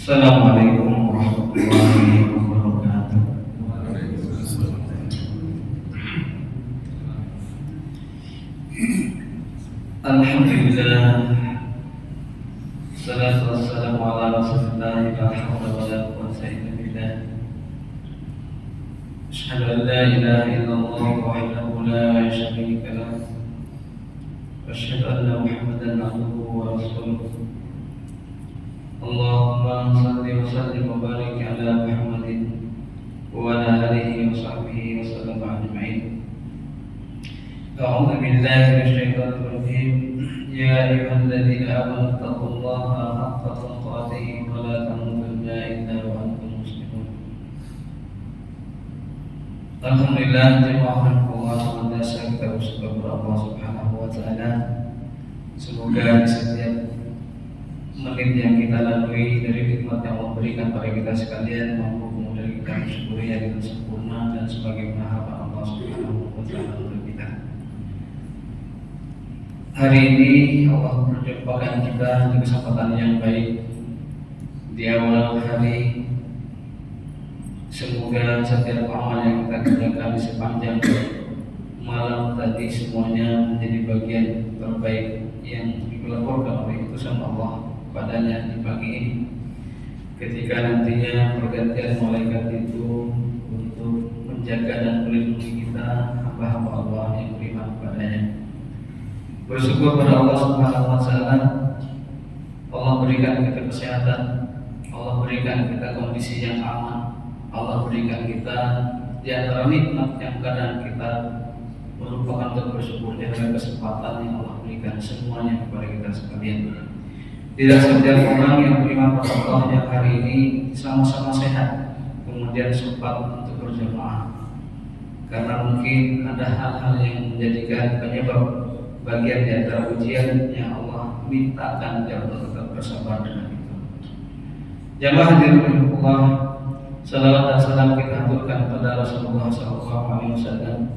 Assalamualaikum warahmatullahi wabarakatuh. Alhamdulillah, salatu wassalamu ala rasulillah, la hawla wa la quwwata illa billah. Asyhadu an la ilaha illallah wahdahu la syarika lah, wa asyhadu anna Muhammadan abduhu wa rasuluh. Allahumma salli wa sallim wa barik ala Muhammadin wa ala alihi wa sahbihi wa sallam ajma'in. A'udzu billahi minasyaitonir rajim. Ya ayyuhalladzina amanu taqullaha haqqa tuqatih wa la tamutunna illa wa antum muslimun. Alhamdulillah, jemaah Allah senantiasa kita bersyukur kepada Allah Subhanahu wa taala. Semoga di setiap menit yang kita lalui dari nikmat yang Allah berikan pada kita sekalian mampu kemudian kita bersyukuri yang dengan sempurna dan sebagaimana harapan Allah Subhanahu wa taala untuk kita. Hari ini Allah berjumpakan kita di kesempatan yang baik di awal hari. Semoga setiap amal yang kita kerjakan di sepanjang malam tadi semuanya menjadi bagian terbaik yang dilaporkan oleh utusan Allah padanya di pagi ini, ketika nantinya pergantian malaikat itu untuk menjaga dan melindungi kita hamba-hamba Allah yang beriman kepadanya. Bersyukur pada Allah Subhanahu wa taala, Allah berikan kita kesehatan, Allah berikan kita kondisi yang aman, Allah berikan kita di antara nikmat yang kadang kita merupakan untuk bersyukur dengan kesempatan yang Allah berikan semuanya kepada kita sekalian. Tidak setiap orang yang beriman pada Allah yang hari ini sama-sama sehat kemudian sempat untuk berjamaah, karena mungkin ada hal-hal yang menjadikan penyebab bagian di antara ujian yang Allah mintakan dia untuk tetap bersabar dengan itu. Jamaah hadirin rahimakumullah, salawat dan salam kita aturkan pada Rasulullah SAW.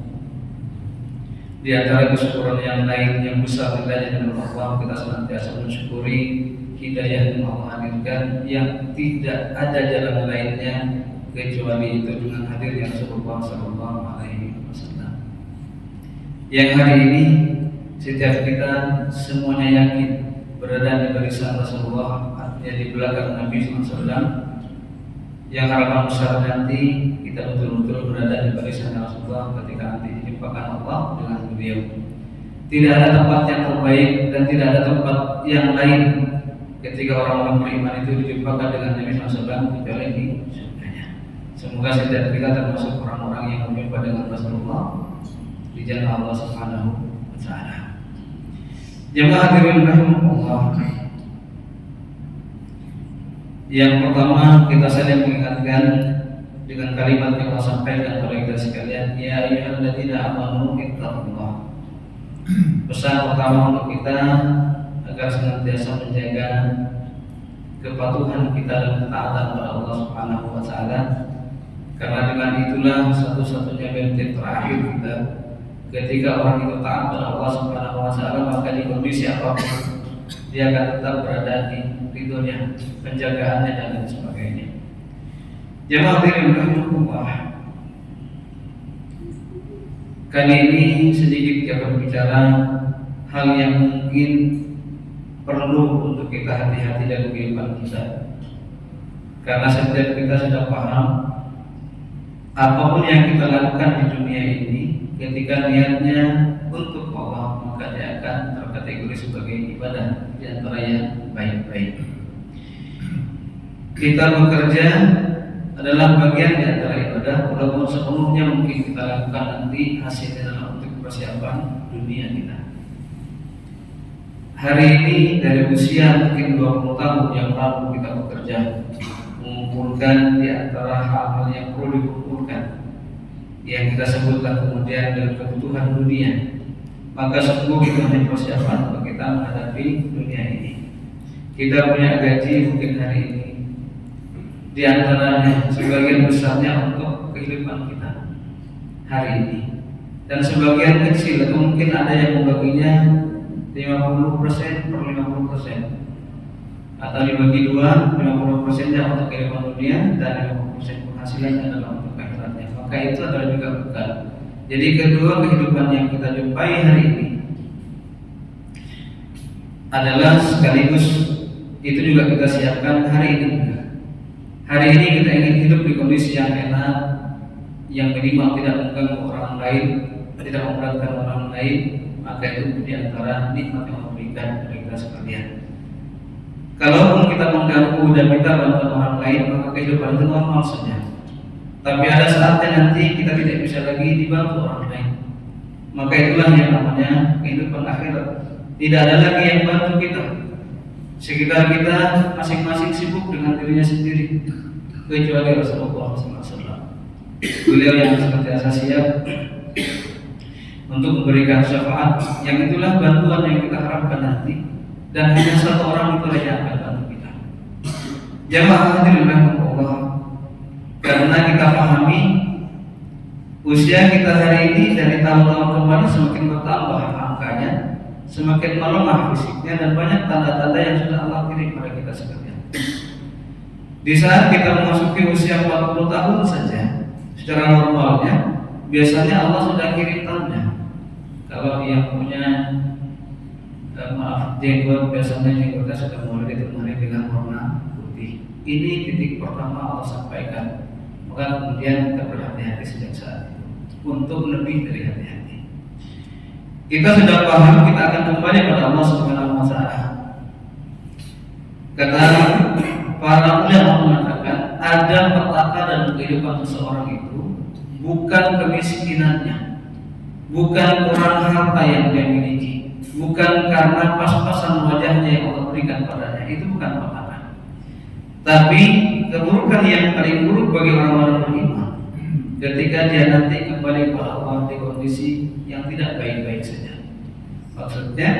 Di antara kesyukuran yang lain yang besar bedanya dengan Allah, kita senantiasa mensyukuri hidayah yang Allah hadirkan yang tidak ada jalan lainnya kecuali itu dengan hadirnya Rasulullah SAW. Yang hari ini setiap kita semuanya yakin berada di barisan Rasulullah, artinya di belakang Nabi SAW. Yang harapan besar nanti kita betul-betul berada di barisan Rasulullah ketika nanti dijumpakan Allah dengan beliau. Tidak ada tempat yang terbaik dan tidak ada tempat yang lain ketika orang-orang beriman itu dijumpakan dengan Nabi SAW kecuali di surganya. Semoga setiap kita termasuk orang-orang yang berjumpa dengan Rasulullah di jalan Allah Subhanahu wa taala. Jemaah hadirin rahimakumullah, yang pertama kita saling mengingatkan dengan kalimat yang Allah sampaikan kepada kita sekalian, ya ayyuhalladzina amanu ittaqullah. Pesan pertama untuk kita agar senantiasa menjaga kepatuhan kita dan ketaatan kepada Allah Subhanahu wa taala, karena dengan itulah satu-satunya bentuk terakhir kita. Ketika orang itu taat kepada Allah Subhanahu wa taala, maka di kondisi apapun dia akan tetap berada di ridhonya, penjagaannya dan lain sebagainya. Jemaah hadirin rahimakumullah, kali ini sedikit kita berbicara hal yang mungkin perlu untuk kita hati-hati dalam kehidupan kita, karena setiap kita sudah paham apapun yang kita lakukan di dunia ini ketika niatnya untuk Allah, maka dia akan terkategori sebagai ibadah di antara yang baik-baik. Kita bekerja adalah bagian di antara ibadah, walaupun sepenuhnya mungkin kita lakukan nanti hasilnya adalah untuk persiapan dunia kita. Hari ini dari usia mungkin 20 tahun yang lalu kita bekerja mengumpulkan di antara hal-hal yang perlu dikumpulkan yang kita sebutkan kemudian dengan kebutuhan dunia, maka sungguh itu hanya persiapan untuk kita menghadapi dunia ini. Kita punya gaji mungkin hari ini, di antaranya sebagian besarnya untuk kehidupan kita hari ini, dan sebagian kecil atau mungkin ada yang membaginya 50% per 50%, atau dibagi dua, 50% untuk kehidupan dunia dan 50% penghasilan adalah untuk akhiratnya, maka itu adalah juga bekal. Jadi kedua kehidupan yang kita jumpai hari ini adalah sekaligus itu juga kita siapkan hari ini. Hari ini kita ingin hidup di kondisi yang enak, yang minimal tidak mengganggu orang lain, tidak memberatkan orang lain, maka itu diantara nikmat yang Allah berikan kepada kita sekalian. Kalaupun kita mengganggu dan minta bantuan orang lain, maka kehidupan itu normal saja. Tapi ada saatnya nanti kita tidak bisa lagi dibantu orang lain, maka itulah yang namanya kehidupan akhirat. Tidak ada lagi yang bantu kita. Sekitar kita masing-masing sibuk dengan dirinya sendiri, kecuali Rasulullah SAW. Beliau yang senantiasa siap untuk memberikan syafaat, yang itulah bantuan yang kita harapkan nanti, dan hanya satu orang itu yang akan bantu kita. Jamaah hadirin rahimakumullah, karena kita pahami usia kita hari ini dari tahun-tahun kemarin semakin bertambah angkanya, semakin melemah fisiknya, dan banyak tanda-tanda yang sudah Allah kirim pada kita sekalian. Di saat kita memasuki usia 40 tahun saja, secara normalnya biasanya Allah sudah kirim tanda. Kalau yang punya jenggot, biasanya jenggotnya sudah mulai ditemani dengan warna putih. Ini titik pertama Allah sampaikan. Maka kemudian kita berhati-hati sejak saat itu untuk lebih dari hati-hati. Kita sudah paham kita akan kembali pada Allah Subhanahu wa taala. Kata para ulama mengatakan ada petaka dalam kehidupan seseorang itu bukan kemiskinannya, bukan kurang harta yang dia miliki, bukan karena pas-pasan wajahnya yang Allah berikan padanya, itu bukan petaka. Tapi keburukan yang paling buruk bagi orang-orang beriman ketika dia nanti kembali kepada Allah di kondisi yang tidak baik-baik saja. Maksudnya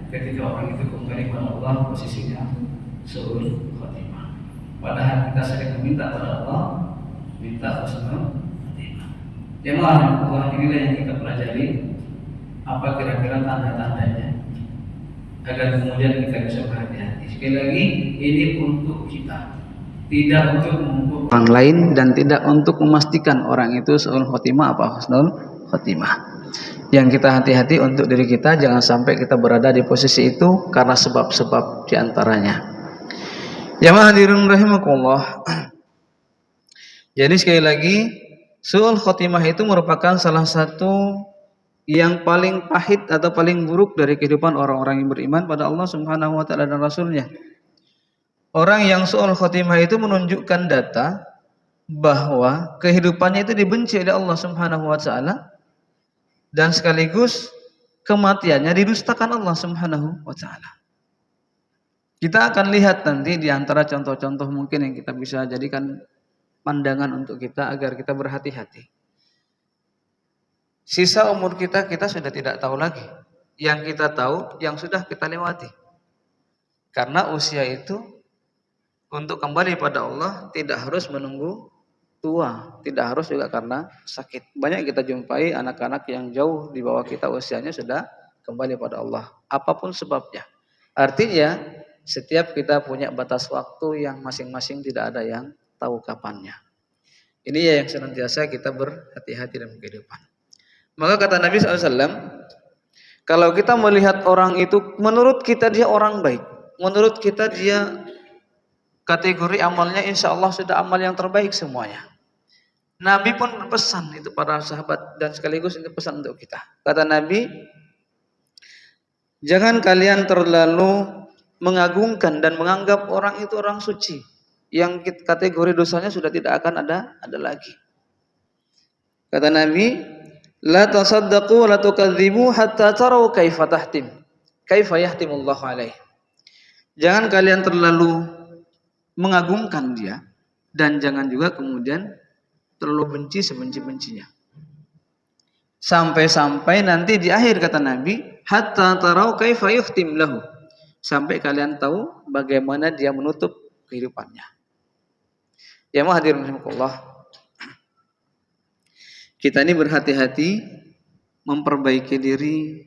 ketika orang itu kembali kepada Allah posisinya su'ul khatimah. Padahal kita sering meminta kepada Allah, minta husnul khatimah. Jemaah Allah, inilah yang kita pelajari. Apa kira-kira tanda-tandanya agar kemudian kita bisa berhati-hati. Sekali lagi, ini untuk kita, tidak untuk mengukur orang lain dan tidak untuk memastikan orang itu su'ul khatimah apa husnul khatimah. Yang kita hati-hati untuk diri kita, jangan sampai kita berada di posisi itu karena sebab-sebab diantaranya. Jamaah hadirin rahimakumullah. Jadi sekali lagi, su'ul khatimah itu merupakan salah satu yang paling pahit atau paling buruk dari kehidupan orang-orang yang beriman pada Allah Subhanahu wa taala dan Rasulnya. Orang yang su'ul khatimah itu menunjukkan data bahwa kehidupannya itu dibenci oleh Allah Subhanahu wa taala, dan sekaligus kematiannya didustakan Allah Subhanahu wa taala. Kita akan lihat nanti di antara contoh-contoh mungkin yang kita bisa jadikan pandangan untuk kita agar kita berhati-hati. Sisa umur kita sudah tidak tahu lagi. Yang kita tahu yang sudah kita lewati. Karena usia itu untuk kembali pada Allah tidak harus menunggu tua, tidak harus juga karena sakit. Banyak kita jumpai anak-anak yang jauh di bawah kita usianya sudah kembali pada Allah, apapun sebabnya. Artinya setiap kita punya batas waktu yang masing-masing, tidak ada yang tahu kapannya. Ini ya yang senantiasa kita berhati-hati dalam kehidupan. Maka kata Nabi SAW, kalau kita melihat orang itu, menurut kita dia orang baik, menurut kita dia kategori amalnya insya Allah sudah amal yang terbaik semuanya. Nabi pun berpesan itu para sahabat, dan sekaligus itu pesan untuk kita. Kata Nabi, jangan kalian terlalu mengagungkan dan menganggap orang itu orang suci yang kategori dosanya sudah tidak akan ada lagi. Kata Nabi, la tasaddaqu wa la tukadzibu hatta tarau kaifa yahtimullahu alaih. Jangan kalian terlalu mengagungkan dia, dan jangan juga kemudian terlalu benci sebenci-bencinya. Sampai-sampai nanti di akhir kata Nabi, hatta tarau kaifa yuhtim lahu. Sampai kalian tahu bagaimana dia menutup kehidupannya. Ya hadirin rahimakumullah. Kita ini berhati-hati memperbaiki diri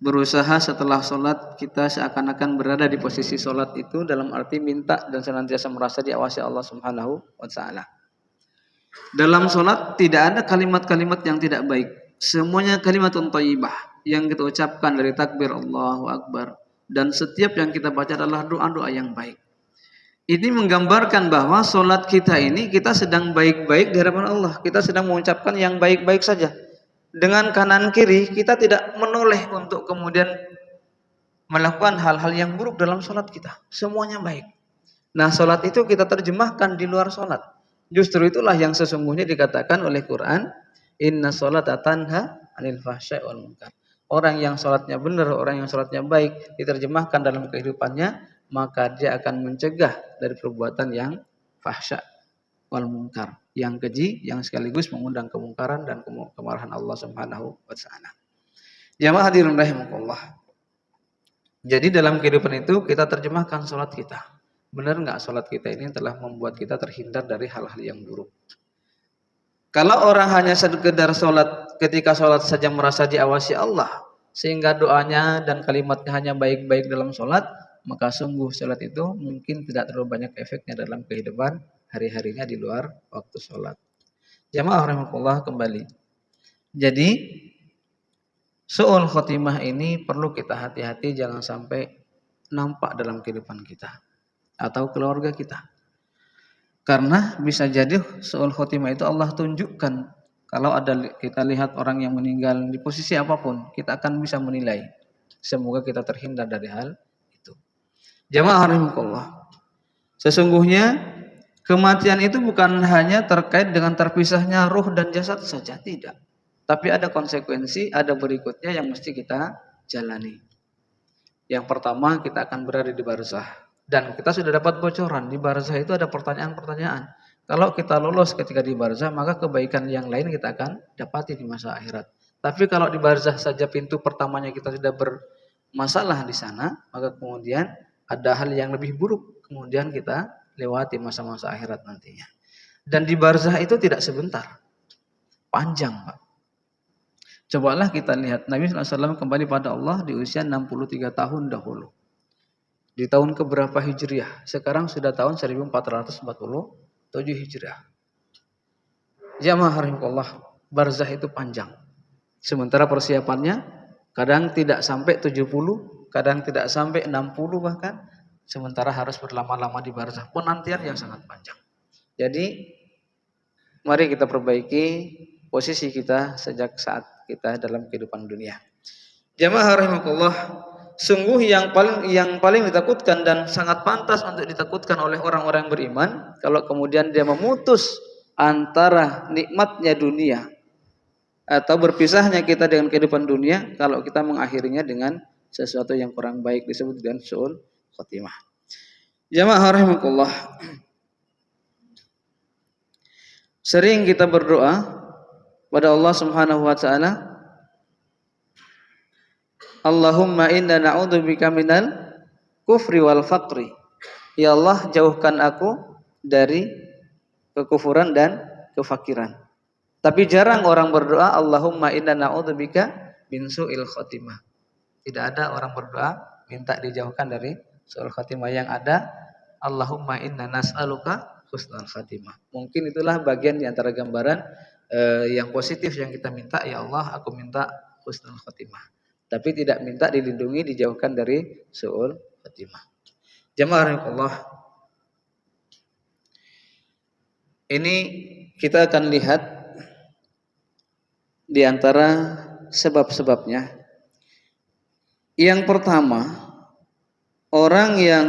berusaha setelah sholat kita seakan-akan berada di posisi sholat itu, dalam arti minta dan senantiasa merasa diawasi Allah Subhanahu wa taala. Dalam sholat tidak ada kalimat-kalimat yang tidak baik. Semuanya kalimatun thayyibah yang kita ucapkan dari takbir Allahu Akbar, dan setiap yang kita baca adalah doa-doa yang baik. Ini menggambarkan bahwa sholat kita ini kita sedang baik-baik di hadapan Allah. Kita sedang mengucapkan yang baik-baik saja. Dengan kanan kiri kita tidak menoleh untuk kemudian melakukan hal-hal yang buruk dalam sholat kita. Semuanya baik. Nah, sholat itu kita terjemahkan di luar sholat. Justru itulah yang sesungguhnya dikatakan oleh Quran, inna sholata tanha anil fahsya'i wal munkar. Orang yang sholatnya benar, orang yang sholatnya baik, diterjemahkan dalam kehidupannya, maka dia akan mencegah dari perbuatan yang fahsya wal munkar, yang keji, yang sekaligus mengundang kemungkaran dan kemarahan Allah Subhanahu wa taala. Jamaah hadirin rahimakumullah. Jadi dalam kehidupan itu kita terjemahkan sholat kita. Benar nggak sholat kita ini telah membuat kita terhindar dari hal-hal yang buruk? Kalau orang hanya sekedar sholat, ketika sholat saja merasa diawasi Allah, sehingga doanya dan kalimatnya hanya baik-baik dalam sholat, maka sungguh sholat itu mungkin tidak terlalu banyak efeknya dalam kehidupan hari-harinya di luar waktu sholat. Jamaah rahimakumullah kembali. Jadi su'ul khotimah ini perlu kita hati-hati, jangan sampai nampak dalam kehidupan kita atau keluarga kita. Karena bisa jadi su'ul khotimah itu Allah tunjukkan. Kalau ada kita lihat orang yang meninggal di posisi apapun, kita akan bisa menilai. Semoga kita terhindar dari hal itu. Jamaah rahimakumullah. Sesungguhnya kematian itu bukan hanya terkait dengan terpisahnya ruh dan jasad saja, tidak. Tapi ada konsekuensi, ada berikutnya yang mesti kita jalani. Yang pertama, kita akan berada di barzah. Dan kita sudah dapat bocoran, di barzah itu ada pertanyaan-pertanyaan. Kalau kita lolos ketika di barzah, maka kebaikan yang lain kita akan dapati di masa akhirat. Tapi kalau di barzah saja pintu pertamanya kita sudah bermasalah di sana, maka kemudian ada hal yang lebih buruk, kemudian kita lewati masa-masa akhirat nantinya. Dan di barzah itu tidak sebentar, panjang, Pak. Cobalah kita lihat Nabi SAW kembali pada Allah di usia 63 tahun dahulu. Di tahun keberapa Hijriah? Sekarang sudah tahun 1447 Hijriah. Jamaah rahimakumullah, barzah itu panjang. Sementara persiapannya kadang tidak sampai 70, kadang tidak sampai 60 bahkan. Sementara harus berlama-lama di barzah. Penantian yang sangat panjang. Jadi mari kita perbaiki posisi kita sejak saat kita dalam kehidupan dunia. Jamaah rahimakumullah, sungguh yang paling ditakutkan dan sangat pantas untuk ditakutkan oleh orang-orang beriman kalau kemudian dia memutus antara nikmatnya dunia atau berpisahnya kita dengan kehidupan dunia, kalau kita mengakhirinya dengan sesuatu yang kurang baik, disebut dengan su'ul khotimah. Jamaah rahimakumullah, sering kita berdoa pada Allah Subhanahu wa taala, Allahumma inna na'udzubika minal kufri wal faqri. Ya Allah, jauhkan aku dari kekufuran dan kefakiran. Tapi jarang orang berdoa Allahumma inna na'udzubika min su'il khotimah. Tidak ada orang berdoa minta dijauhkan dari su'il khotimah. Yang ada Allahumma inna nas'aluka husnul khotimah. Mungkin itulah bagian di antara gambaran yang positif yang kita minta, ya Allah aku minta husnul khotimah. Tapi tidak minta dilindungi, dijauhkan dari su'ul khotimah. Jamaah rahimakumullah, ini kita akan lihat di antara sebab-sebabnya. Yang pertama, orang yang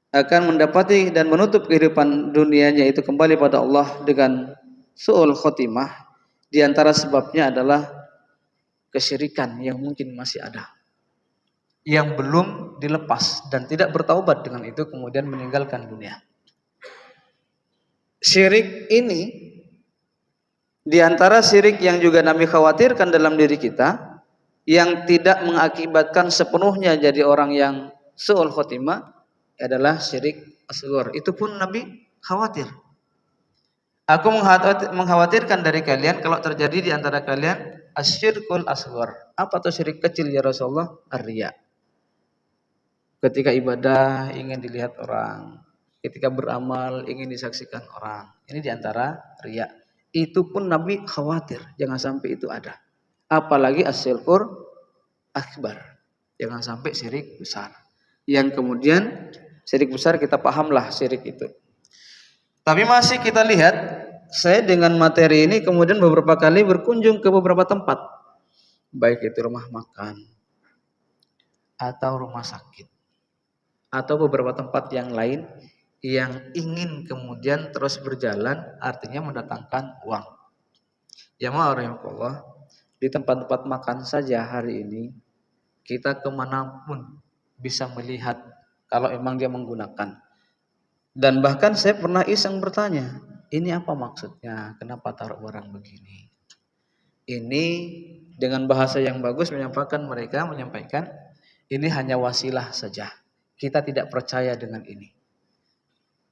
akan mendapati dan menutup kehidupan dunianya itu kembali pada Allah dengan su'ul khotimah, di antara sebabnya adalah kesyirikan yang mungkin masih ada, yang belum dilepas dan tidak bertaubat dengan itu kemudian meninggalkan dunia. Syirik ini di antara syirik yang juga Nabi khawatirkan dalam diri kita, yang tidak mengakibatkan sepenuhnya jadi orang yang su'ul khotimah, adalah syirik asghar. Itu pun Nabi khawatir. Aku mengkhawatirkan dari kalian kalau terjadi di antara kalian asyirkul asghar. Apa tuh syirik kecil ya Rasulullah? Ar-riya. Ketika ibadah ingin dilihat orang, ketika beramal ingin disaksikan orang. Ini diantara riya. Itu pun Nabi khawatir jangan sampai itu ada. Apalagi asyirkul akbar. Jangan sampai syirik besar. Yang kemudian syirik besar kita pahamlah syirik itu. Tapi masih kita lihat, saya dengan materi ini kemudian beberapa kali berkunjung ke beberapa tempat. Baik itu rumah makan atau rumah sakit atau beberapa tempat yang lain yang ingin kemudian terus berjalan, artinya mendatangkan uang. Jamaah rahimakumullah, di tempat-tempat makan saja hari ini kita kemanapun bisa melihat kalau emang dia menggunakan. Dan bahkan saya pernah iseng bertanya, ini apa maksudnya? Kenapa taruh barang begini? Ini dengan bahasa yang bagus menyampaikan ini hanya wasilah saja. Kita tidak percaya dengan ini.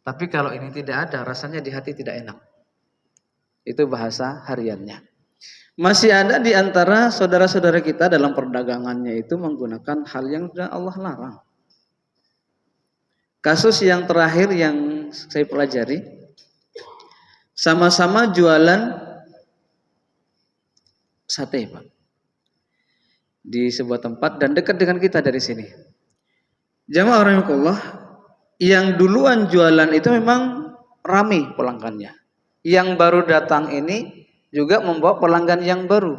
Tapi kalau ini tidak ada, rasanya di hati tidak enak. Itu bahasa hariannya. Masih ada di antara saudara-saudara kita dalam perdagangannya itu menggunakan hal yang sudah Allah larang. Kasus yang terakhir yang saya pelajari, sama-sama jualan sate, Pak, di sebuah tempat dan dekat dengan kita dari sini. Jamaah rahimakumullah, yang duluan jualan itu memang ramai pelanggannya. Yang baru datang ini juga membawa pelanggan yang baru.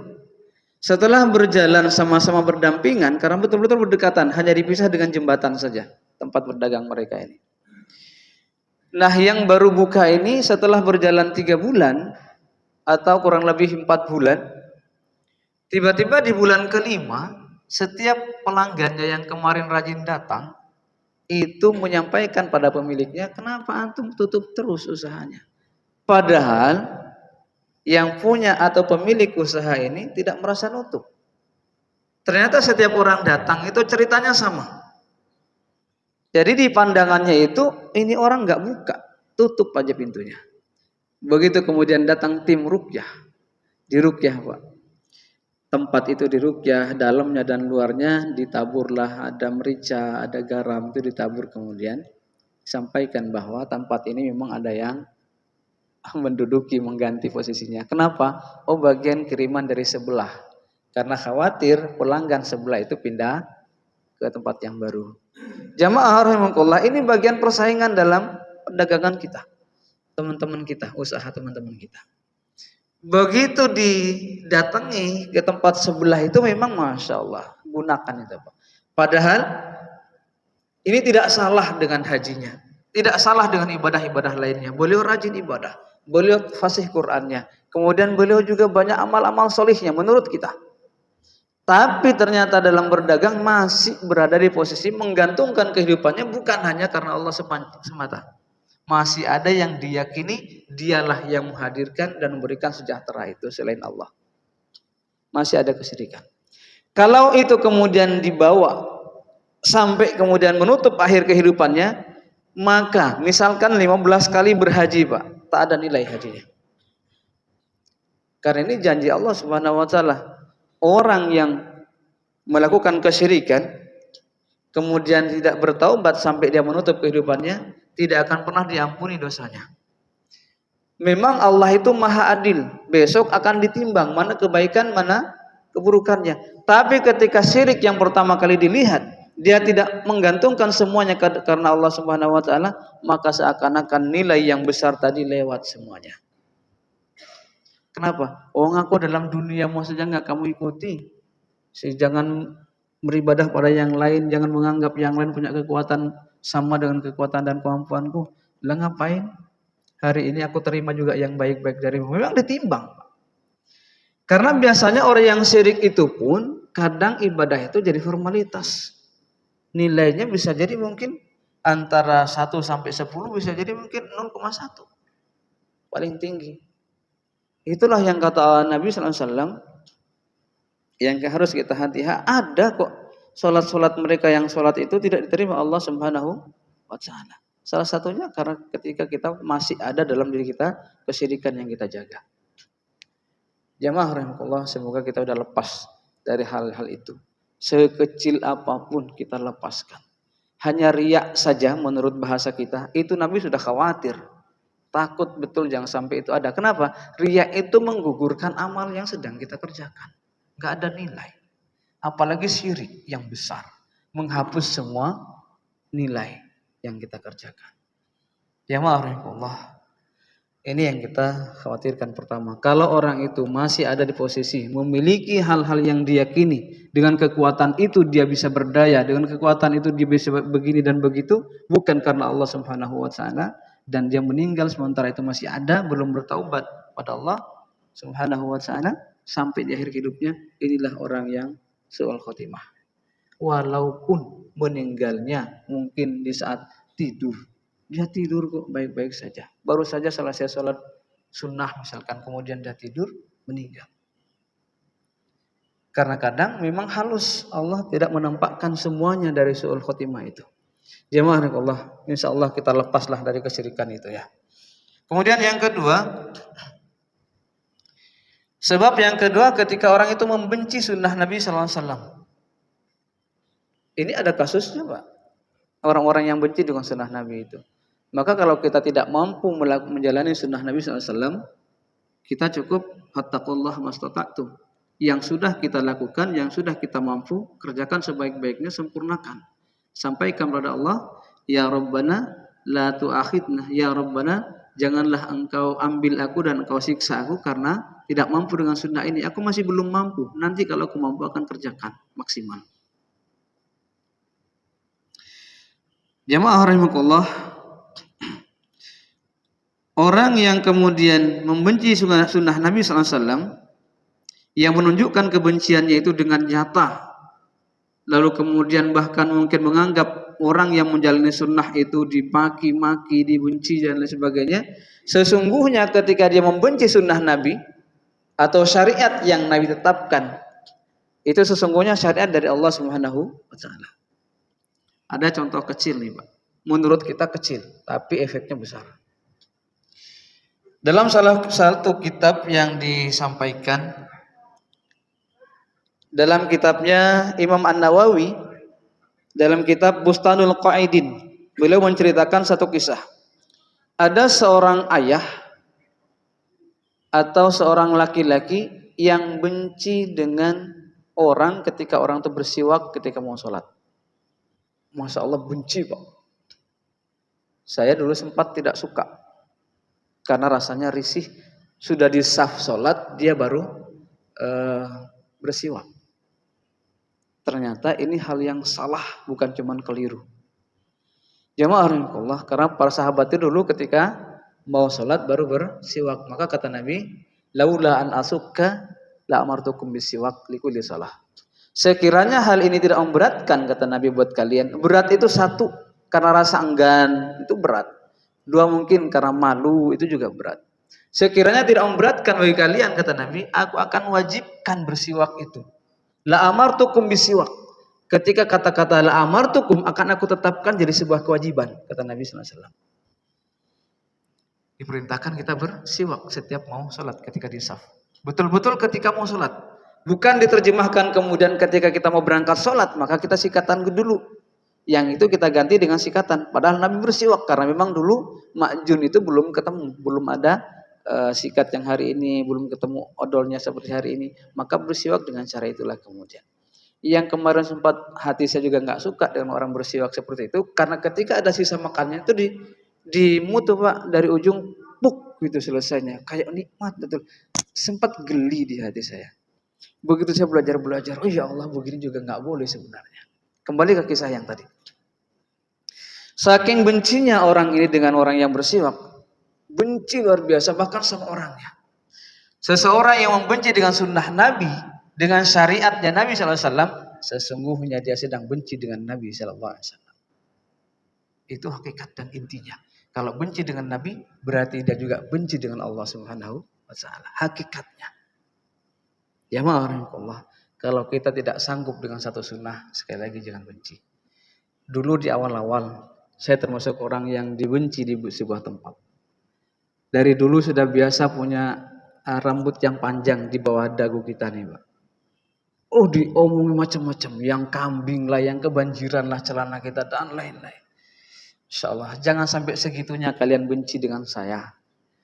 Setelah berjalan sama-sama berdampingan, karena betul-betul berdekatan, hanya dipisah dengan jembatan saja tempat berdagang mereka ini. Nah, yang baru buka ini setelah berjalan 3 bulan atau kurang lebih 4 bulan, tiba-tiba di bulan kelima, setiap pelanggannya yang kemarin rajin datang itu menyampaikan pada pemiliknya, kenapa antum tutup terus usahanya? Padahal yang punya atau pemilik usaha ini tidak merasa nutup. Ternyata setiap orang datang itu ceritanya sama. Jadi di pandangannya itu, ini orang nggak buka, tutup aja pintunya. Begitu kemudian datang tim ruqyah, diruqyah, Pak. Tempat itu diruqyah, dalamnya dan luarnya ditaburlah, ada merica, ada garam, itu ditabur kemudian. Sampaikan bahwa tempat ini memang ada yang menduduki, mengganti posisinya. Kenapa? Oh, bagian kiriman dari sebelah. Karena khawatir pelanggan sebelah itu pindah ke tempat yang baru. Jamaah rahimakumullah, ini bagian persaingan dalam perdagangan kita. Teman-teman kita, usaha teman-teman kita. Begitu didatangi ke tempat sebelah itu memang Masya Allah, gunakan itu, Pak. Padahal ini tidak salah dengan hajinya, tidak salah dengan ibadah-ibadah lainnya. Beliau rajin ibadah, beliau fasih Qur'annya, kemudian beliau juga banyak amal-amal solihnya menurut kita. Tapi ternyata dalam berdagang masih berada di posisi menggantungkan kehidupannya bukan hanya karena Allah semata. Masih ada yang diyakini dialah yang menghadirkan dan memberikan sejahtera itu selain Allah. Masih ada kesyirikan. Kalau itu kemudian dibawa sampai kemudian menutup akhir kehidupannya, maka misalkan 15 kali berhaji, Pak, tak ada nilai hajinya. Karena ini janji Allah Subhanahu wa taala. Orang yang melakukan kesyirikan kemudian tidak bertaubat sampai dia menutup kehidupannya, tidak akan pernah diampuni dosanya. Memang Allah itu maha adil, besok akan ditimbang mana kebaikan, mana keburukannya. Tapi ketika syirik yang pertama kali dilihat, dia tidak menggantungkan semuanya karena Allah Subhanahu wa taala, maka seakan-akan nilai yang besar tadi lewat semuanya. Kenapa? Oh, aku dalam duniamu saja nggak kamu ikuti. Jangan beribadah pada yang lain, jangan menganggap yang lain punya kekuatan sama dengan kekuatan dan kemampuanku. Lah ngapain? Hari ini aku terima juga yang baik-baik darimu. Memang ditimbang. Karena biasanya orang yang syirik itu pun kadang ibadah itu jadi formalitas. Nilainya bisa jadi mungkin antara 1 sampai 10, bisa jadi mungkin 0,1. Paling tinggi. Itulah yang kata Nabi SAW yang harus kita hati-hati. Ada kok sholat-sholat mereka yang sholat itu tidak diterima Allah Subhanahu wa taala. Salah satunya karena ketika kita masih ada dalam diri kita kesyirikan yang kita jaga. Jamaah rahimakumullah, semoga kita udah lepas dari hal-hal itu. Sekecil apapun kita lepaskan. Hanya riak saja menurut bahasa kita, itu Nabi sudah khawatir. Takut betul jangan sampai itu ada. Kenapa? Riak itu menggugurkan amal yang sedang kita kerjakan. Gak ada nilai. Apalagi syirik yang besar. Menghapus semua nilai yang kita kerjakan. Jamaah rahimakumullah. Ini yang kita khawatirkan pertama. Kalau orang itu masih ada di posisi memiliki hal-hal yang diyakini, dengan kekuatan itu dia bisa berdaya, dengan kekuatan itu dia bisa begini dan begitu, bukan karena Allah Subhanahu wa taala, dan dia meninggal sementara itu masih ada, belum bertaubat pada Allah Subhanahu wa taala sampai di akhir hidupnya, inilah orang yang su'ul khotimah. Walaupun meninggalnya mungkin di saat tidur, dia tidur kok baik-baik saja. Baru saja selesai sholat sunnah misalkan, kemudian dia tidur, meninggal. Karena kadang memang halus, Allah tidak menampakkan semuanya dari su'ul khotimah itu. Jemaah Allah, insya Allah kita lepaslah dari kesyirikan itu ya. Kemudian yang kedua, sebab yang kedua ketika orang itu membenci sunnah Nabi SAW. Ini ada kasusnya Pak. Orang-orang yang benci dengan sunnah Nabi itu. Maka kalau kita tidak mampu menjalani sunnah Nabi SAW, kita cukup fattaqullah mastata'tum. Yang sudah kita lakukan, yang sudah kita mampu, kerjakan sebaik-baiknya, sempurnakan. Sampaikan kepada Allah, ya Rabbana la tu'akhidna, ya Rabbana janganlah engkau ambil aku dan engkau siksa aku karena tidak mampu dengan sunnah ini. Aku masih belum mampu, nanti kalau aku mampu akan kerjakan maksimal. Jamaah rahimakumullah, orang yang kemudian membenci sunnah Nabi SAW, yang menunjukkan kebenciannya itu dengan nyata, lalu kemudian bahkan mungkin menganggap orang yang menjalani sunnah itu dipaki-maki, dibenci dan lain sebagainya, sesungguhnya ketika dia membenci sunnah Nabi atau syariat yang Nabi tetapkan, itu sesungguhnya syariat dari Allah Subhanahu wa taala. Ada contoh kecil nih Pak. Menurut kita kecil, tapi efeknya besar. Dalam salah satu kitab yang disampaikan, dalam kitabnya Imam An-Nawawi, dalam kitab Bustanul Qaidin, beliau menceritakan satu kisah. Ada seorang ayah atau seorang laki-laki yang benci dengan orang ketika orang itu bersiwak ketika mau sholat. Masya Allah, benci Pak. Saya dulu sempat tidak suka karena rasanya risih. Sudah di saf sholat dia baru bersiwak. Ternyata ini hal yang salah, bukan cuman keliru. Jamaah rahimakumullah, karena para sahabat itu dulu ketika mau sholat baru bersiwak. Maka kata Nabi, laula an asukka la amartukum bisiwak likulli shalah. Sekiranya hal ini tidak memberatkan, kata Nabi, buat kalian. Berat itu satu, karena rasa enggan, itu berat. Dua, mungkin karena malu, itu juga berat. Sekiranya tidak memberatkan bagi kalian, kata Nabi, aku akan wajibkan bersiwak itu. La amartukum bisiwak. Ketika kata-kata la amartukum akan aku tetapkan jadi sebuah kewajiban, kata Nabi SAW. Diperintahkan kita bersiwak setiap mau sholat ketika di saf. Betul-betul ketika mau sholat. Bukan diterjemahkan kemudian ketika kita mau berangkat sholat, maka kita sikatan dulu. Yang itu kita ganti dengan sikatan. Padahal Nabi bersiwak, karena memang dulu makjun itu belum ketemu. Belum ada sikat yang hari ini, belum ketemu odolnya seperti hari ini. Maka bersiwak dengan cara itulah kemudian. Yang kemarin sempat hati saya juga nggak suka dengan orang bersiwak seperti itu. Karena ketika ada sisa makannya itu dimutu Pak, dari ujung, puk gitu selesainya. Kayak nikmat betul. Sempat geli di hati saya. Begitu saya belajar, oh ya Allah, begini juga nggak boleh sebenarnya. Kembali ke kisah yang tadi. Saking bencinya orang ini dengan orang yang bersiwak, benci luar biasa bahkan sama orangnya. Seseorang yang membenci dengan sunnah Nabi, dengan syariatnya Nabi SAW, sesungguhnya dia sedang benci dengan Nabi SAW. Itu hakikat dan intinya. Kalau benci dengan Nabi, berarti dia juga benci dengan Allah Subhanahu wa taala. Hakikatnya. Ya ma'arifullah, kalau kita tidak sanggup dengan satu sunnah, sekali lagi jangan benci. Dulu di awal-awal, saya termasuk orang yang dibenci di sebuah tempat. Dari dulu sudah biasa punya rambut yang panjang di bawah dagu kita nih Pak. Oh diomongin macam-macam, yang kambing lah, yang kebanjiran lah celana kita dan lain-lain. Insya Allah jangan sampai segitunya kalian benci dengan saya.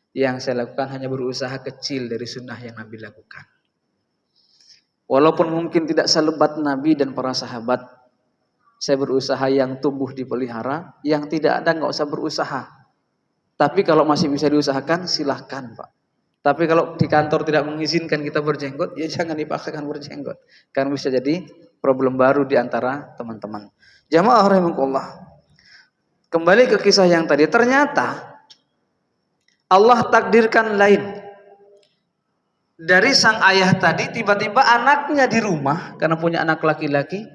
Yang saya lakukan hanya berusaha kecil dari sunnah yang Nabi lakukan. Walaupun mungkin tidak selebat Nabi dan para sahabat, saya berusaha yang tumbuh dipelihara, yang tidak ada nggak usah berusaha. Tapi kalau masih bisa diusahakan silahkan Pak. Tapi kalau di kantor tidak mengizinkan kita berjenggot, ya jangan dipaksakan berjenggot. Karena bisa jadi problem baru di antara teman-teman. Jamaah rahimakumullah. Kembali ke kisah yang tadi, ternyata Allah takdirkan lain. Dari sang ayah tadi tiba-tiba anaknya di rumah, karena punya anak laki-laki,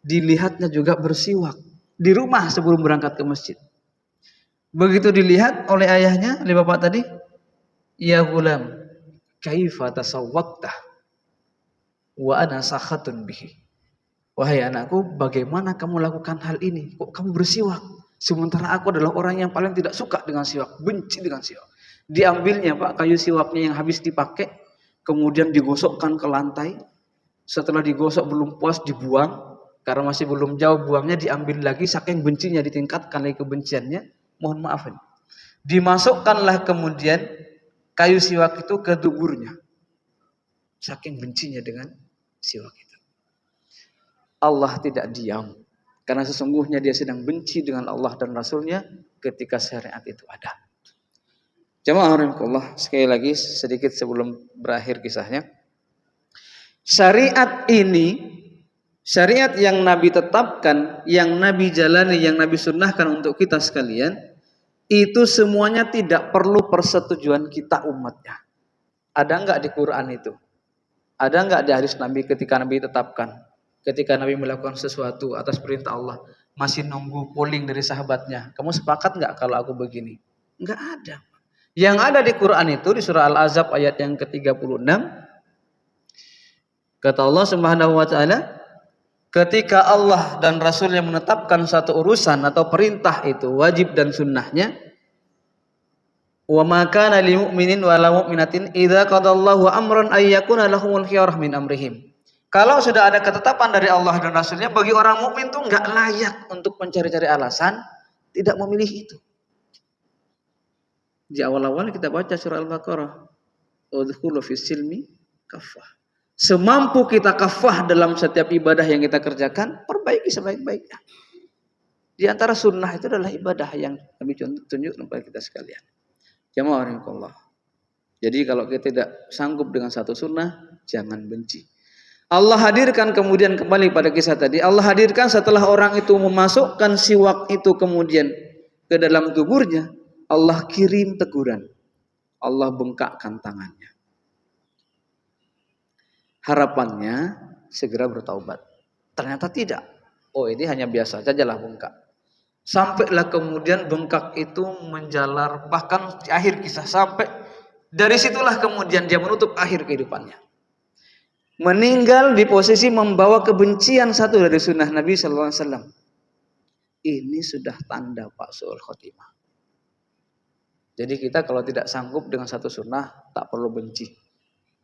dilihatnya juga bersiwak di rumah sebelum berangkat ke masjid. Begitu dilihat oleh ayahnya, oleh bapak tadi, ya gulam, kaifa tasawwaqta wa ana sakhatun bihi. Wahai anakku, bagaimana kamu lakukan hal ini? Kok kamu bersiwak? Sementara aku adalah orang yang paling tidak suka dengan siwak, benci dengan siwak. Diambilnya Pak kayu siwaknya yang habis dipakai, kemudian digosokkan ke lantai. Setelah digosok belum puas dibuang, karena masih belum jauh buangnya diambil lagi, saking bencinya ditingkatkan lagi kebenciannya. Mohon maaf ini. Dimasukkanlah kemudian kayu siwak itu ke duburnya. Saking bencinya dengan siwak itu. Allah tidak diam. Karena sesungguhnya dia sedang benci dengan Allah dan Rasulnya ketika syariat itu ada. Jamaah rahimakumullah, sekali lagi sedikit sebelum berakhir kisahnya. Syariat ini, syariat yang Nabi tetapkan, yang Nabi jalani, yang Nabi sunnahkan untuk kita sekalian, itu semuanya tidak perlu persetujuan kita umatnya. Ada enggak di Quran itu? Ada enggak di hadis Nabi ketika Nabi tetapkan? Ketika Nabi melakukan sesuatu atas perintah Allah, masih nunggu polling dari sahabatnya. Kamu sepakat enggak kalau aku begini? Enggak ada. Yang ada di Quran itu di surah Al-Ahzab ayat yang ke-36. Kata Allah Subhanahu wa taala, ketika Allah dan Rasulnya menetapkan satu urusan atau perintah itu wajib dan sunnahnya, wa ma kana lil mu'minin wa la mu'minatin idza qadallahu amran ay yakuna lahumul khiyarah min amrihim. Kalau sudah ada ketetapan dari Allah dan Rasulnya, bagi orang mukmin itu enggak layak untuk mencari-cari alasan tidak memilih itu. Di awal-awal kita baca surah Al-Baqarah, udkhulu fis silmi kaffah. Semampu kita kafah dalam setiap ibadah yang kita kerjakan, perbaiki sebaik-baiknya. Di antara sunnah itu adalah ibadah yang Nabi tunjuk kepada kita sekalian. Jamaah rahimakumullah. Jadi kalau kita tidak sanggup dengan satu sunnah, jangan benci. Allah hadirkan kemudian kembali pada kisah tadi. Allah hadirkan setelah orang itu memasukkan siwak itu kemudian ke dalam tuburnya, Allah kirim teguran. Allah bengkakkan tangannya. Harapannya segera bertaubat. Ternyata tidak. Oh ini hanya biasa sajalah bengkak. Sampailah kemudian bengkak itu menjalar. Bahkan di akhir kisah sampai dari situlah kemudian dia menutup akhir kehidupannya. Meninggal di posisi membawa kebencian satu dari sunnah Nabi SAW. Ini sudah tanda Pak su'ul khotimah. Jadi kita kalau tidak sanggup dengan satu sunnah tak perlu benci.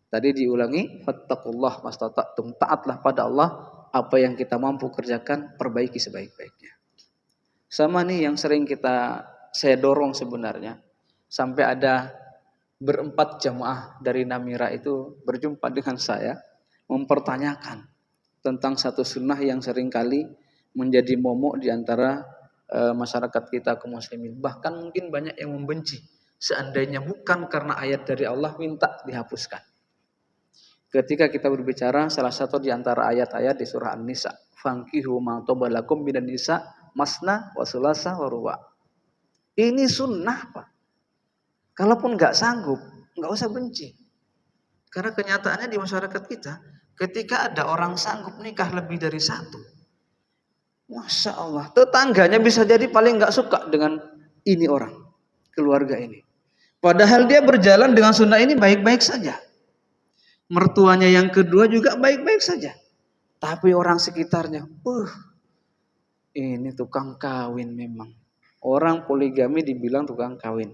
Tadi diulangi, fattaqullah mastata'tum, taatlah pada Allah, apa yang kita mampu kerjakan perbaiki sebaik-baiknya. Sama nih yang sering saya dorong sebenarnya, sampai ada berempat jamaah dari Namira itu berjumpa dengan saya, mempertanyakan tentang satu sunnah yang seringkali menjadi momok di antara masyarakat kita kaum muslimin. Bahkan mungkin banyak yang membenci. Seandainya bukan karena ayat dari Allah, minta dihapuskan. Ketika kita berbicara salah satu di antara ayat-ayat di surah An-Nisa, fankihu ma tabalakum minan nisa masna wa sulasa wa ruba. Ini sunnah Pak. Kalaupun nggak sanggup, nggak usah benci. Karena kenyataannya di masyarakat kita, ketika ada orang sanggup nikah lebih dari satu, Masya Allah, tetangganya bisa jadi paling nggak suka dengan ini orang, keluarga ini. Padahal dia berjalan dengan sunnah ini baik-baik saja. Mertuanya yang kedua juga baik-baik saja. Tapi orang sekitarnya, ini tukang kawin memang. Orang poligami dibilang tukang kawin.